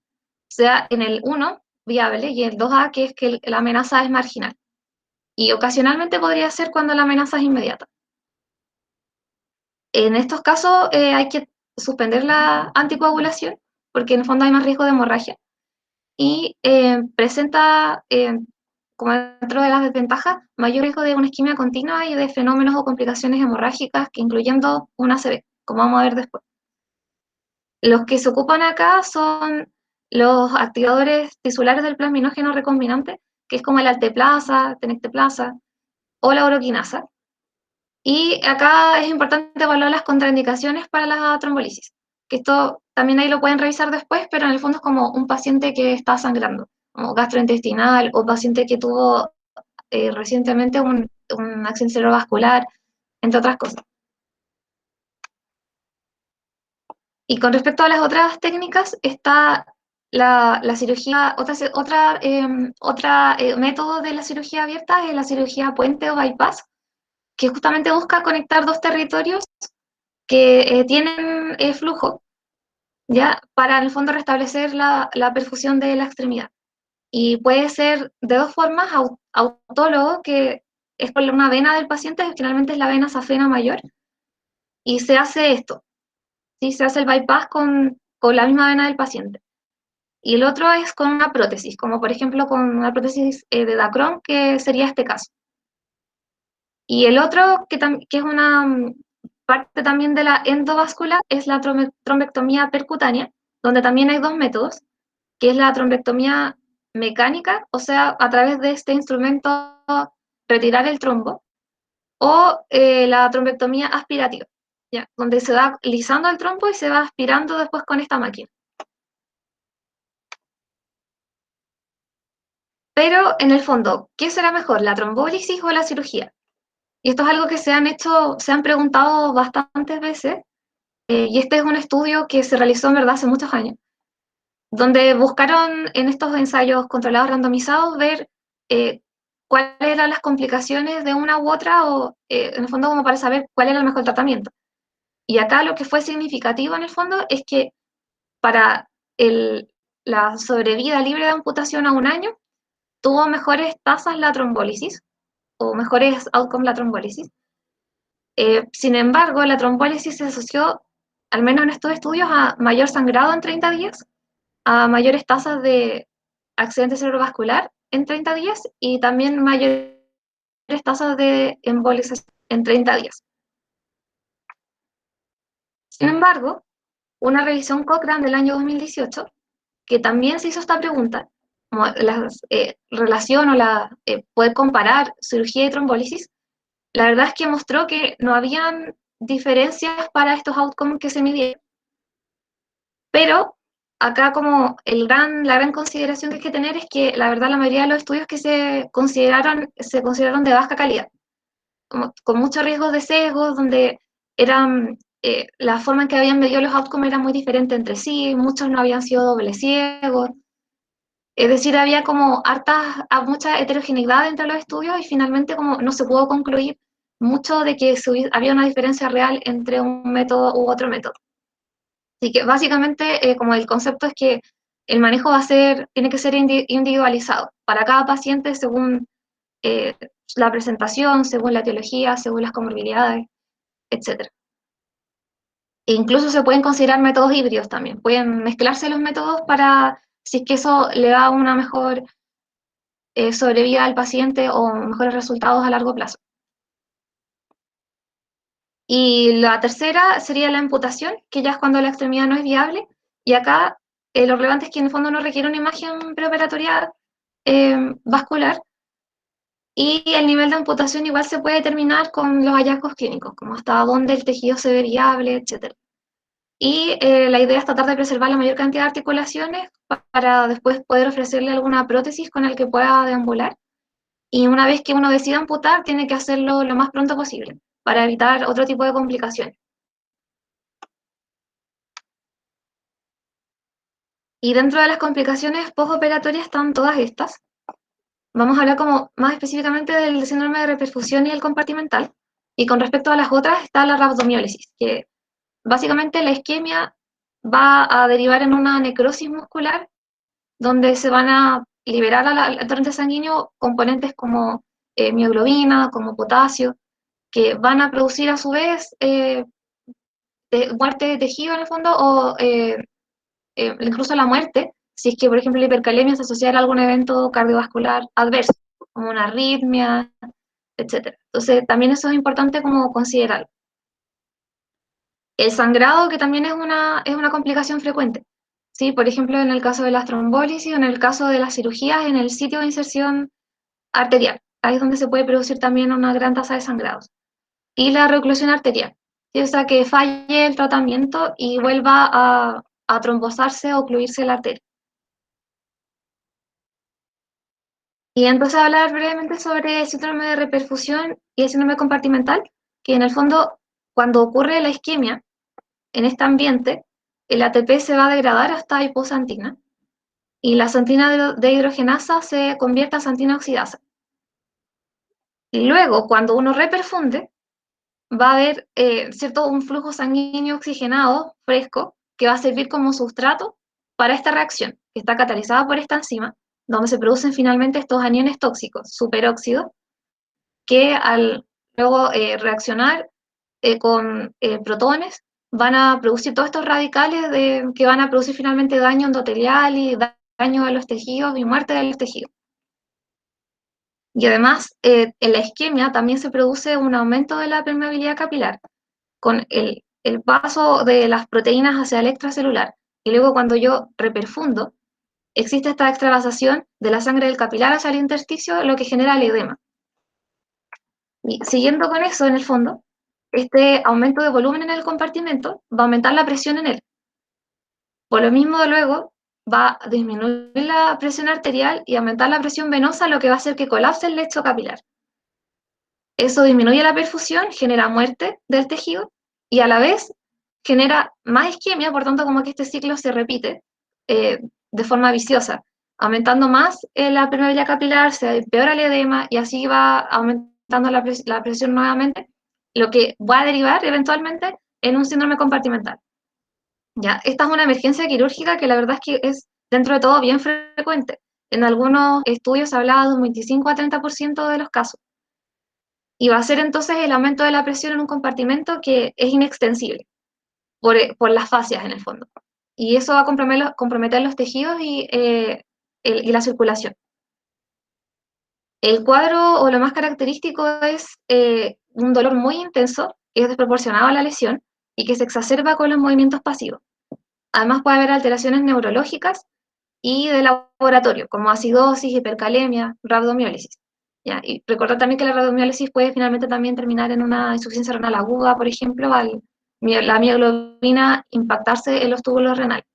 sea en el 1 viable y el 2A, que es que la amenaza es marginal. Y ocasionalmente podría ser cuando la amenaza es inmediata. En estos casos hay que suspender la anticoagulación, porque en el fondo hay más riesgo de hemorragia, y presenta, como dentro de las desventajas, mayor riesgo de una isquemia continua y de fenómenos o complicaciones hemorrágicas, que incluyendo una ACV, como vamos a ver después. Los que se ocupan acá son los activadores tisulares del plasminógeno recombinante, que es como el alteplasa, tenecteplasa o la oroquinasa. Y acá es importante evaluar las contraindicaciones para la trombolisis, que esto también ahí lo pueden revisar después, pero en el fondo es como un paciente que está sangrando, como gastrointestinal, o paciente que tuvo recientemente un accidente cerebrovascular, entre otras cosas. Y con respecto a las otras técnicas, está la cirugía, otra método de la cirugía abierta es la cirugía puente o bypass, que justamente busca conectar dos territorios que tienen flujo, ¿ya? Para en el fondo restablecer la perfusión de la extremidad. Y puede ser de dos formas: autólogo, que es por una vena del paciente, generalmente es la vena safena mayor, y se hace esto, ¿sí? Se hace el bypass con la misma vena del paciente. Y el otro es con una prótesis, como por ejemplo con una prótesis de Dacron, que sería este caso. Y el otro, que es una parte también de la endovascular, es la trombectomía percutánea, donde también hay dos métodos, que es la trombectomía mecánica, o sea, a través de este instrumento retirar el trombo, o la trombectomía aspirativa, ¿ya? Donde se va lisando el trombo y se va aspirando después con esta máquina. Pero en el fondo, ¿qué será mejor, la trombólisis o la cirugía? Y esto es algo que se han preguntado bastantes veces, y este es un estudio que se realizó en verdad hace muchos años, donde buscaron en estos ensayos controlados randomizados ver cuáles eran las complicaciones de una u otra, o en el fondo como para saber cuál era el mejor tratamiento. Y acá lo que fue significativo en el fondo es que para la sobrevida libre de amputación a un año, tuvo mejores tasas la trombólisis, o mejores outcomes la trombólisis. Sin embargo, la trombólisis se asoció, al menos en estos estudios, a mayor sangrado en 30 días, a mayores tasas de accidente cerebrovascular en 30 días y también mayores tasas de embolización en 30 días. Sin embargo, una revisión Cochrane del año 2018, que también se hizo esta pregunta, como la relación o poder comparar cirugía y trombólisis, la verdad es que mostró que no habían diferencias para estos outcomes que se midieron. Pero acá como la gran consideración que hay que tener es que la verdad la mayoría de los estudios que se consideraron de baja calidad, con muchos riesgos de sesgos, donde la forma en que habían medido los outcomes era muy diferente entre sí, muchos no habían sido doble ciegos, es decir, había como mucha heterogeneidad entre los estudios, y finalmente como no se pudo concluir mucho de que había una diferencia real entre un método u otro método. Así que básicamente como el concepto es que el manejo tiene que ser individualizado para cada paciente según la presentación, según la etiología, según las comorbilidades, etc. E incluso se pueden considerar métodos híbridos también. Pueden mezclarse los métodos para, si es que eso le da una mejor sobrevida al paciente o mejores resultados a largo plazo. Y la tercera sería la amputación, que ya es cuando la extremidad no es viable. Y acá lo relevante es que en el fondo no requiere una imagen preoperatoria vascular. Y el nivel de amputación igual se puede determinar con los hallazgos clínicos, como hasta dónde el tejido se ve viable, etc. Y la idea es tratar de preservar la mayor cantidad de articulaciones para después poder ofrecerle alguna prótesis con el que pueda deambular. Y una vez que uno decida amputar, tiene que hacerlo lo más pronto posible, para evitar otro tipo de complicaciones. Y dentro de las complicaciones postoperatorias están todas estas. Vamos a hablar como más específicamente del síndrome de reperfusión y el compartimental. Y con respecto a las otras está la rhabdomiólisis, que básicamente la isquemia va a derivar en una necrosis muscular donde se van a liberar al torrente sanguíneo componentes como mioglobina, como potasio, que van a producir a su vez muerte de tejido en el fondo o incluso la muerte, si es que, por ejemplo, la hipercalemia se asocia a algún evento cardiovascular adverso, como una arritmia, etc. Entonces, también eso es importante como considerar. El sangrado, que también es una complicación frecuente. ¿Sí? Por ejemplo, en el caso de las trombólisis o en el caso de las cirugías en el sitio de inserción arterial. Ahí es donde se puede producir también una gran tasa de sangrados. Y la reoclusión arterial, ¿sí? O sea, que falle el tratamiento y vuelva a trombosarse o ocluirse la arteria. Y entonces hablar brevemente sobre el síndrome de reperfusión y el síndrome compartimental, que en el fondo, cuando ocurre la isquemia en este ambiente, el ATP se va a degradar hasta hiposantina, y la santina dehidrogenasa se convierte a santina oxidasa. Y luego, cuando uno reperfunde, va a haber ¿cierto? Un flujo sanguíneo oxigenado, fresco, que va a servir como sustrato para esta reacción, que está catalizada por esta enzima, donde se producen finalmente estos aniones tóxicos, superóxidos, que al luego reaccionar con protones, van a producir todos estos radicales que van a producir finalmente daño endotelial y daño de los tejidos y muerte de los tejidos. Y además, en la isquemia también se produce un aumento de la permeabilidad capilar con el paso de las proteínas hacia el extracelular. Y luego cuando yo reperfundo, existe esta extravasación de la sangre del capilar hacia el intersticio, lo que genera el edema. Y siguiendo con eso, en el fondo, este aumento de volumen en el compartimento va a aumentar la presión en él. Por lo mismo, luego, va a disminuir la presión arterial y aumentar la presión venosa, lo que va a hacer que colapse el lecho capilar. Eso disminuye la perfusión, genera muerte del tejido y a la vez genera más isquemia, por tanto como que este ciclo se repite de forma viciosa, aumentando más la permeabilidad capilar, se empeora el edema y así va aumentando la presión nuevamente, lo que va a derivar eventualmente en un síndrome compartimental. ¿Ya? Esta es una emergencia quirúrgica que la verdad es que es dentro de todo bien frecuente. En algunos estudios se hablaba de un 25 a 30% de los casos. Y va a ser entonces el aumento de la presión en un compartimento que es inextensible por las fascias en el fondo. Y eso va a comprometer los tejidos y la circulación. El cuadro o lo más característico es un dolor muy intenso, que es desproporcionado a la lesión y que se exacerba con los movimientos pasivos. Además puede haber alteraciones neurológicas y de laboratorio, como acidosis, hipercalemia, rhabdomiólisis. ¿Ya? Y recordar también que la rhabdomiólisis puede finalmente también terminar en una insuficiencia renal aguda, por ejemplo, al la mioglobina impactarse en los túbulos renales.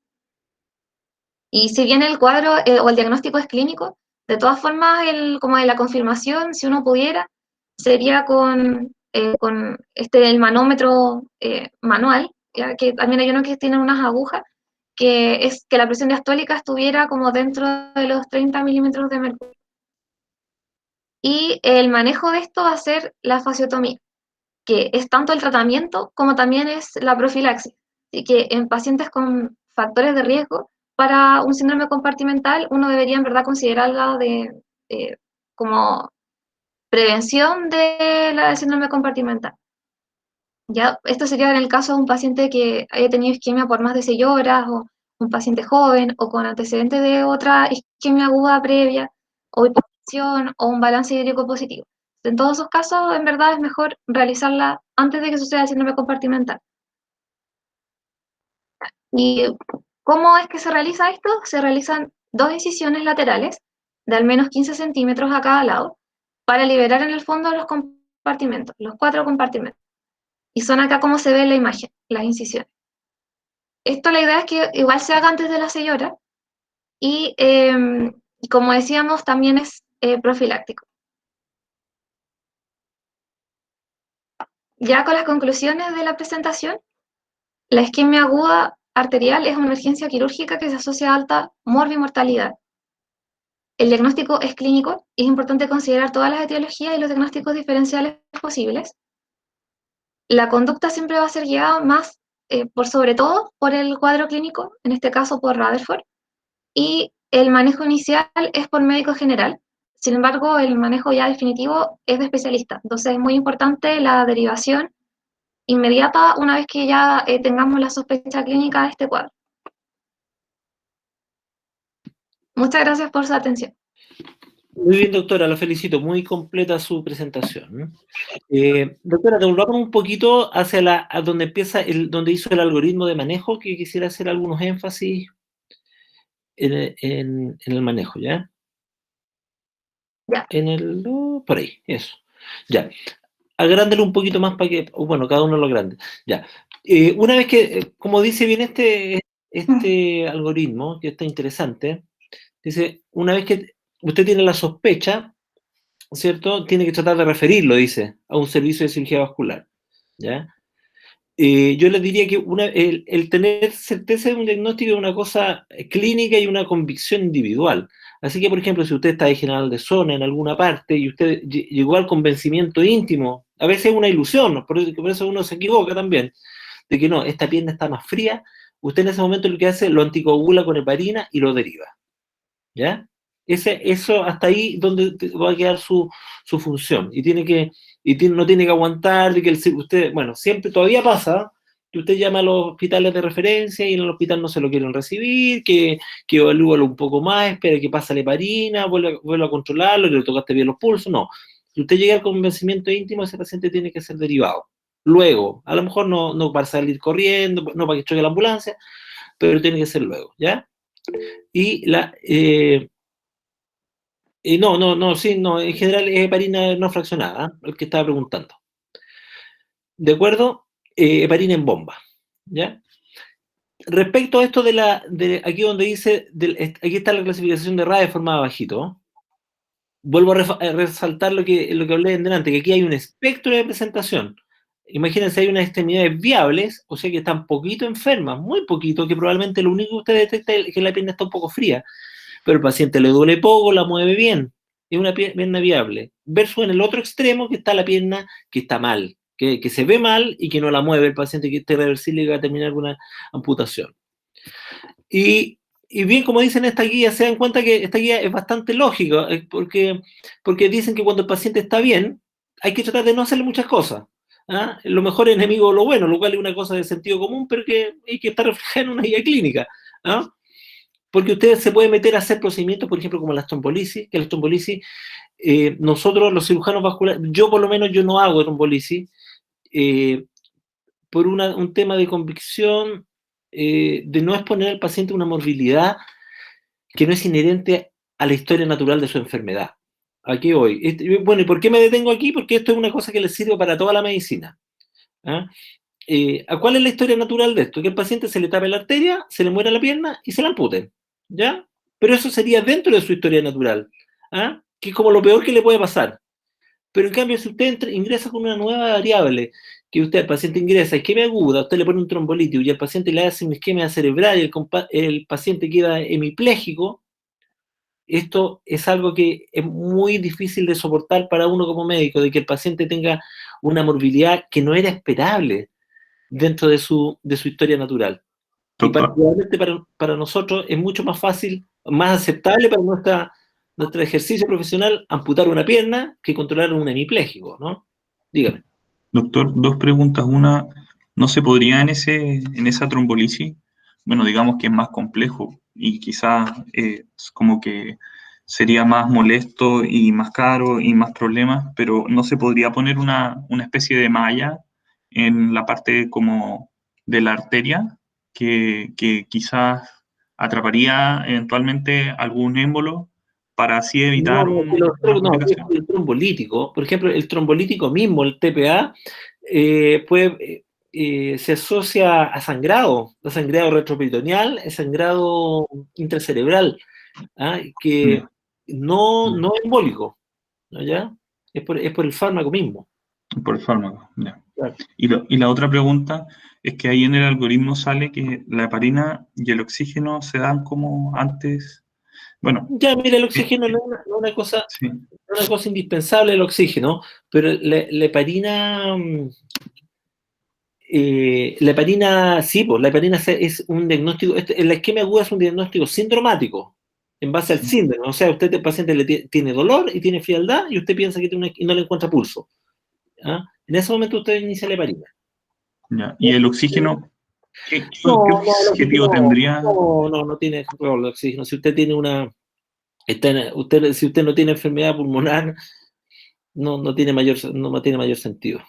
Y si bien el cuadro o el diagnóstico es clínico, de todas formas, como de la confirmación, si uno pudiera, sería con el manómetro manual, ¿ya? Que también hay uno que tiene unas agujas, que es que la presión diastólica estuviera como dentro de los 30 milímetros de mercurio. Y el manejo de esto va a ser la fasciotomía, que es tanto el tratamiento como también es la profilaxis. Así que en pacientes con factores de riesgo para un síndrome compartimental, uno debería en verdad considerarla como prevención de la síndrome compartimental. Ya, esto sería en el caso de un paciente que haya tenido isquemia por más de 6 horas, o un paciente joven, o con antecedentes de otra isquemia aguda previa, o hipotensión, o un balance hídrico positivo. En todos esos casos, en verdad, es mejor realizarla antes de que suceda el síndrome compartimental. ¿Y cómo es que se realiza esto? Se realizan 2 incisiones laterales de al menos 15 centímetros a cada lado para liberar en el fondo los compartimentos, los 4 compartimentos. Y son acá como se ve en la imagen, las incisiones. Esto la idea es que igual se haga antes de las 6 horas y como decíamos también es profiláctico. Ya con las conclusiones de la presentación, la isquemia aguda arterial es una emergencia quirúrgica que se asocia a alta morbimortalidad. El diagnóstico es clínico y es importante considerar todas las etiologías y los diagnósticos diferenciales posibles. La conducta siempre va a ser guiada más por sobre todo por el cuadro clínico, en este caso por Rutherford, y el manejo inicial es por médico general. Sin embargo, el manejo ya definitivo es de especialista. Entonces es muy importante la derivación inmediata una vez que ya tengamos la sospecha clínica de este cuadro. Muchas gracias por su atención. Muy bien, doctora, la felicito. Muy completa su presentación. Doctora, devolvamos un poquito hacia a donde empieza, donde hizo el algoritmo de manejo, que quisiera hacer algunos énfasis en el manejo, ¿ya? Ya. Por ahí, eso. Ya. Agrándelo un poquito más para que, bueno, cada uno lo agrande. Ya. Una vez que, como dice bien este algoritmo, que está interesante, dice, una vez que usted tiene la sospecha, ¿cierto? Tiene que tratar de referirlo, dice, a un servicio de cirugía vascular, ¿ya? Yo les diría que el tener certeza de un diagnóstico es una cosa clínica y una convicción individual. Así que, por ejemplo, si usted está de general de zona en alguna parte y usted llegó al convencimiento íntimo, a veces es una ilusión, por eso uno se equivoca también, de que no, esta pierna está más fría, usted en ese momento lo que hace lo anticoagula con heparina y lo deriva, ¿ya? Eso hasta ahí donde va a quedar su función. No tiene que aguantar de que usted, bueno, siempre todavía pasa que usted llama a los hospitales de referencia y en el hospital no se lo quieren recibir, que evalúalo un poco más, espere que pase la heparina, vuelva a controlarlo, que le tocaste bien los pulsos. No. Si usted llega al convencimiento íntimo, ese paciente tiene que ser derivado. Luego, a lo mejor no para salir corriendo, no para que choque la ambulancia, pero tiene que ser luego, ¿ya? Y no, en general es heparina no fraccionada, el que estaba preguntando. ¿De acuerdo? Heparina en bomba, ¿ya? Respecto a esto aquí donde dice, aquí está la clasificación de RAE formada bajito, vuelvo a resaltar lo que hablé en delante, que aquí hay un espectro de presentación. Imagínense, hay unas extremidades viables, o sea que están poquito enfermas, muy poquito, que probablemente lo único que usted detecta es que la pierna está un poco fría, pero el paciente le duele poco, la mueve bien, es una pierna viable, versus en el otro extremo que está la pierna que está mal, que se ve mal y que no la mueve el paciente, que esté irreversible y va a terminar con una amputación. Y bien, como dicen en esta guía, se dan cuenta que esta guía es bastante lógica, porque dicen que cuando el paciente está bien, hay que tratar de no hacerle muchas cosas. ¿Ah? Lo mejor es enemigo de lo bueno, lo cual es una cosa de sentido común, pero que hay que estar reflejada en una guía clínica. ¿Ah? Porque usted se puede meter a hacer procedimientos, por ejemplo, como la trombolisis, que la trombolisis, nosotros los cirujanos vasculares, yo por lo menos yo no hago trombolisis, por un tema de convicción, de no exponer al paciente una morbilidad que no es inherente a la historia natural de su enfermedad. Aquí voy. Bueno, ¿y por qué me detengo aquí? Porque esto es una cosa que le sirve para toda la medicina. ¿Ah? ¿Cuál es la historia natural de esto? Que el paciente se le tape la arteria, se le muera la pierna y se la amputen, ¿ya? Pero eso sería dentro de su historia natural, ¿ah? Que es como lo peor que le puede pasar. Pero en cambio, si usted ingresa con una nueva variable, que el paciente ingresa isquemia aguda, usted le pone un trombolítico y el paciente le hace una isquemia cerebral y el paciente queda hemipléjico, esto es algo que es muy difícil de soportar para uno como médico, de que el paciente tenga una morbilidad que no era esperable dentro de su historia natural. Y particularmente para nosotros es mucho más fácil, más aceptable para nuestro ejercicio profesional amputar una pierna que controlar un hemipléjico, ¿no? Dígame. Doctor, dos preguntas. Una, ¿no se podría en esa trombolisis, bueno, digamos que es más complejo y quizás como que sería más molesto y más caro y más problemas, pero no se podría poner una especie de malla en la parte como de la arteria que quizás atraparía eventualmente algún émbolo para así evitar una complicación? El trombolítico, por ejemplo, el trombolítico mismo, el TPA, se asocia a sangrado retroperitoneal, a sangrado intracerebral, que no embólico, ¿no? ¿Ya? Es por el fármaco mismo. Por el fármaco, ya. Claro. Y la otra pregunta es que ahí en el algoritmo sale que la heparina y el oxígeno se dan como antes. Bueno. Ya, mira, el oxígeno no es una cosa, sí. una cosa indispensable, el oxígeno, pero la heparina, sí, pues la heparina es un diagnóstico, la isquemia aguda es un diagnóstico sindromático, en base al síndrome. O sea, usted, el paciente tiene dolor y tiene frialdad y usted piensa que y no le encuentra pulso. En ese momento usted inicia la heparina. Ya. ¿Y el oxígeno? ¿Qué objetivo tendría? No tiene rol el oxígeno. Si usted tiene si usted no tiene enfermedad pulmonar, no tiene mayor sentido.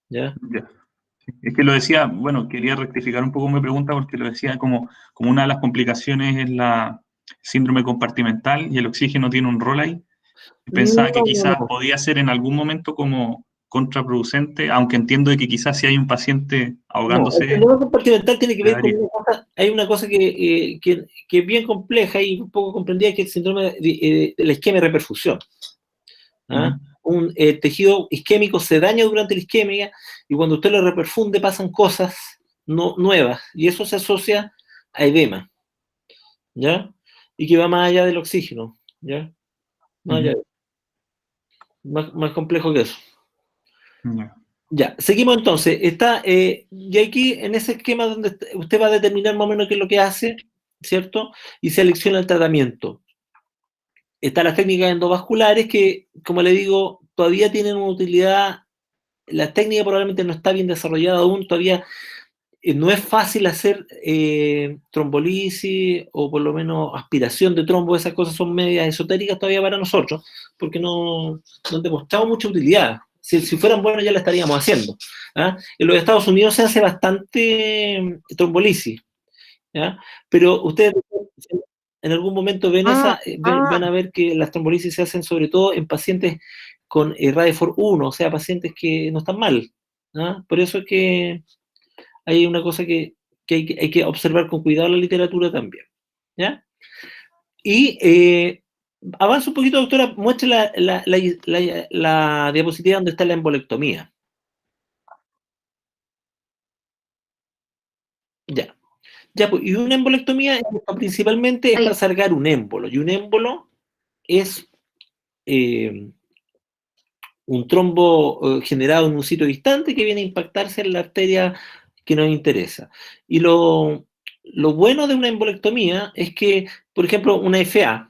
¿Ya? Ya. Es que lo decía, bueno, quería rectificar un poco mi pregunta porque lo decía como una de las complicaciones es la síndrome compartimental y el oxígeno tiene un rol ahí. Pensaba que quizás podía ser en algún momento como contraproducente, aunque entiendo de que quizás si hay un paciente ahogándose... el síndrome compartimental tiene que ver con una cosa que es bien compleja y un poco comprendida, que es el síndrome de la isquemia y reperfusión. Un tejido isquémico se daña durante la isquemia y cuando usted lo reperfunde pasan cosas nuevas y eso se asocia a edema, ¿ya? Y que va más allá del oxígeno, ¿ya? Más complejo que eso. Ya, seguimos entonces. Y aquí en ese esquema donde usted va a determinar más o menos qué es lo que hace, ¿cierto? Y selecciona el tratamiento. Están las técnicas endovasculares que, como le digo, todavía tienen una utilidad. La técnica probablemente no está bien desarrollada aún, todavía no es fácil hacer trombolisis o por lo menos aspiración de trombo, esas cosas son medias esotéricas todavía para nosotros, porque no han demostrado mucha utilidad. Si fueran buenos ya la estaríamos haciendo. En los Estados Unidos se hace bastante trombolisis, ¿ya? Pero ustedes en algún momento van a ver que las trombolisis se hacen sobre todo en pacientes con Rutherford 1, o sea, pacientes que no están mal. Por eso es que hay una cosa que hay que observar con cuidado en la literatura también. ¿Ya? Y avanza un poquito, doctora, muestre la diapositiva donde está la embolectomía. Ya. Pues, y una embolectomía principalmente es para sacar un émbolo, y un émbolo es un trombo generado en un sitio distante que viene a impactarse en la arteria que nos interesa. Y lo bueno de una embolectomía es que, por ejemplo, una FA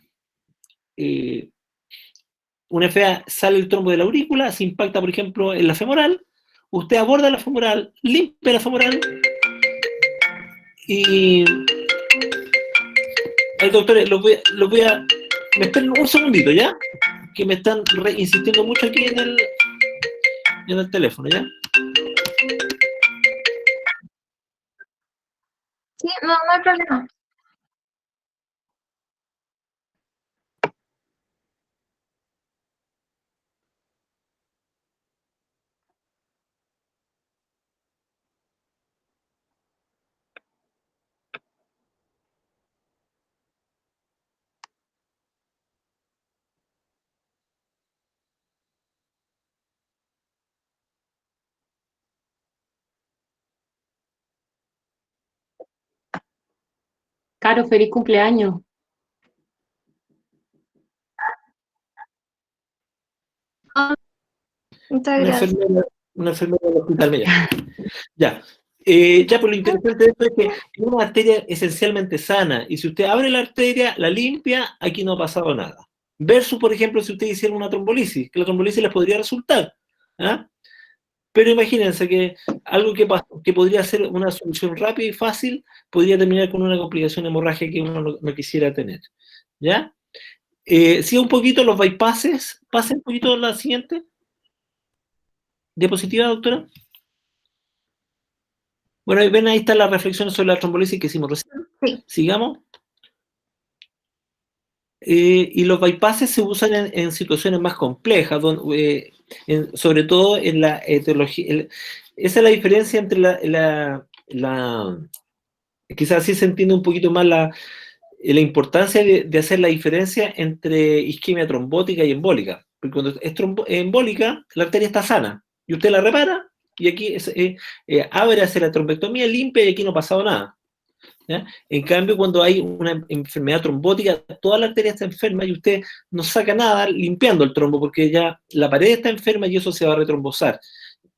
sale el trombo de la aurícula, se impacta, por ejemplo, en la femoral, usted aborda la femoral, limpia la femoral y... Ay, doctores, me esperen un segundito, ¿ya? Que me están insistiendo mucho aquí en el teléfono, ¿ya? Sí, no hay problema. Caro, feliz cumpleaños. Muchas gracias. Una enfermera del hospital me llama. Ya. Pues lo interesante de esto es que es una arteria esencialmente sana, y si usted abre la arteria, la limpia, aquí no ha pasado nada. Versus, por ejemplo, si usted hiciera una trombolisis, que la trombolisis les podría resultar. Pero imagínense que algo que podría ser una solución rápida y fácil, podría terminar con una complicación hemorrágica que uno no quisiera tener. ¿Ya? Sí, un poquito los bypasses. Pasen un poquito la siguiente diapositiva, doctora. Bueno, ven, ahí está la reflexión sobre la trombolisis que hicimos recién. Sí. Sigamos. Y los bypasses se usan en situaciones más complejas, sobre todo en la etiología. Esa es la diferencia entre quizás así se entiende un poquito más la importancia de hacer la diferencia entre isquemia trombótica y embólica. Porque cuando es embólica, la arteria está sana, y usted la repara, y aquí abre, hace la trombectomía limpia, y aquí no ha pasado nada. ¿Ya? En cambio, cuando hay una enfermedad trombótica, toda la arteria está enferma y usted no saca nada limpiando el trombo, porque ya la pared está enferma y eso se va a retrombosar.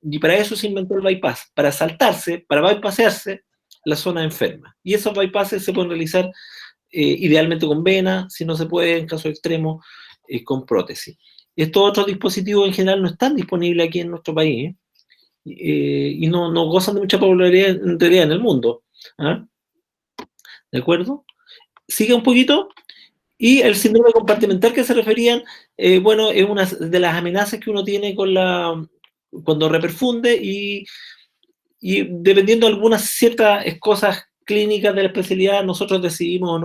Y para eso se inventó el bypass, para saltarse, para bypassearse la zona enferma. Y esos bypasses se pueden realizar idealmente con vena, si no se puede, en caso extremo, con prótesis. Estos otros dispositivos en general no están disponibles aquí en nuestro país, y no gozan de mucha popularidad en el mundo. ¿Ah? ¿De acuerdo? Sigue un poquito. Y el síndrome compartimental que se referían, bueno, es una de las amenazas que uno tiene cuando reperfunde, y dependiendo de algunas ciertas cosas clínicas de la especialidad, nosotros decidimos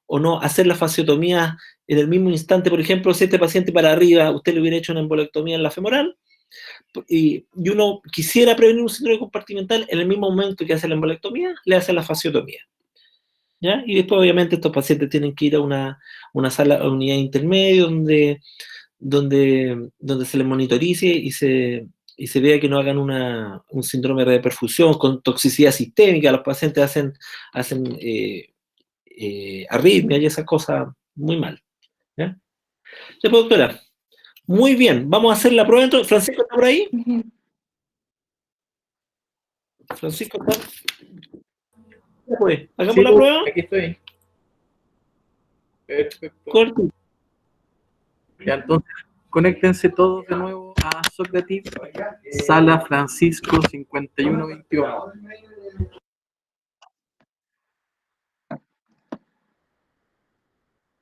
o no hacer la fasciotomía en el mismo instante. Por ejemplo, si este paciente para arriba, usted le hubiera hecho una embolectomía en la femoral, y uno quisiera prevenir un síndrome compartimental, en el mismo momento que hace la embolectomía, le hace la fasciotomía. ¿Ya? Y después, obviamente, estos pacientes tienen que ir a una sala, a unidad intermedia, donde se les monitorice y se vea que no hagan un síndrome de perfusión con toxicidad sistémica. Los pacientes hacen arritmia y esas cosas muy mal. ¿Ya? Después, doctora, muy bien, vamos a hacer la prueba. Entonces, ¿Francisco está por ahí? ¿Francisco está? Pues, hagamos la prueba. Aquí estoy. Perfecto. Corto. Ya, entonces, conéctense todos de nuevo a Socrative, sala Francisco 5121.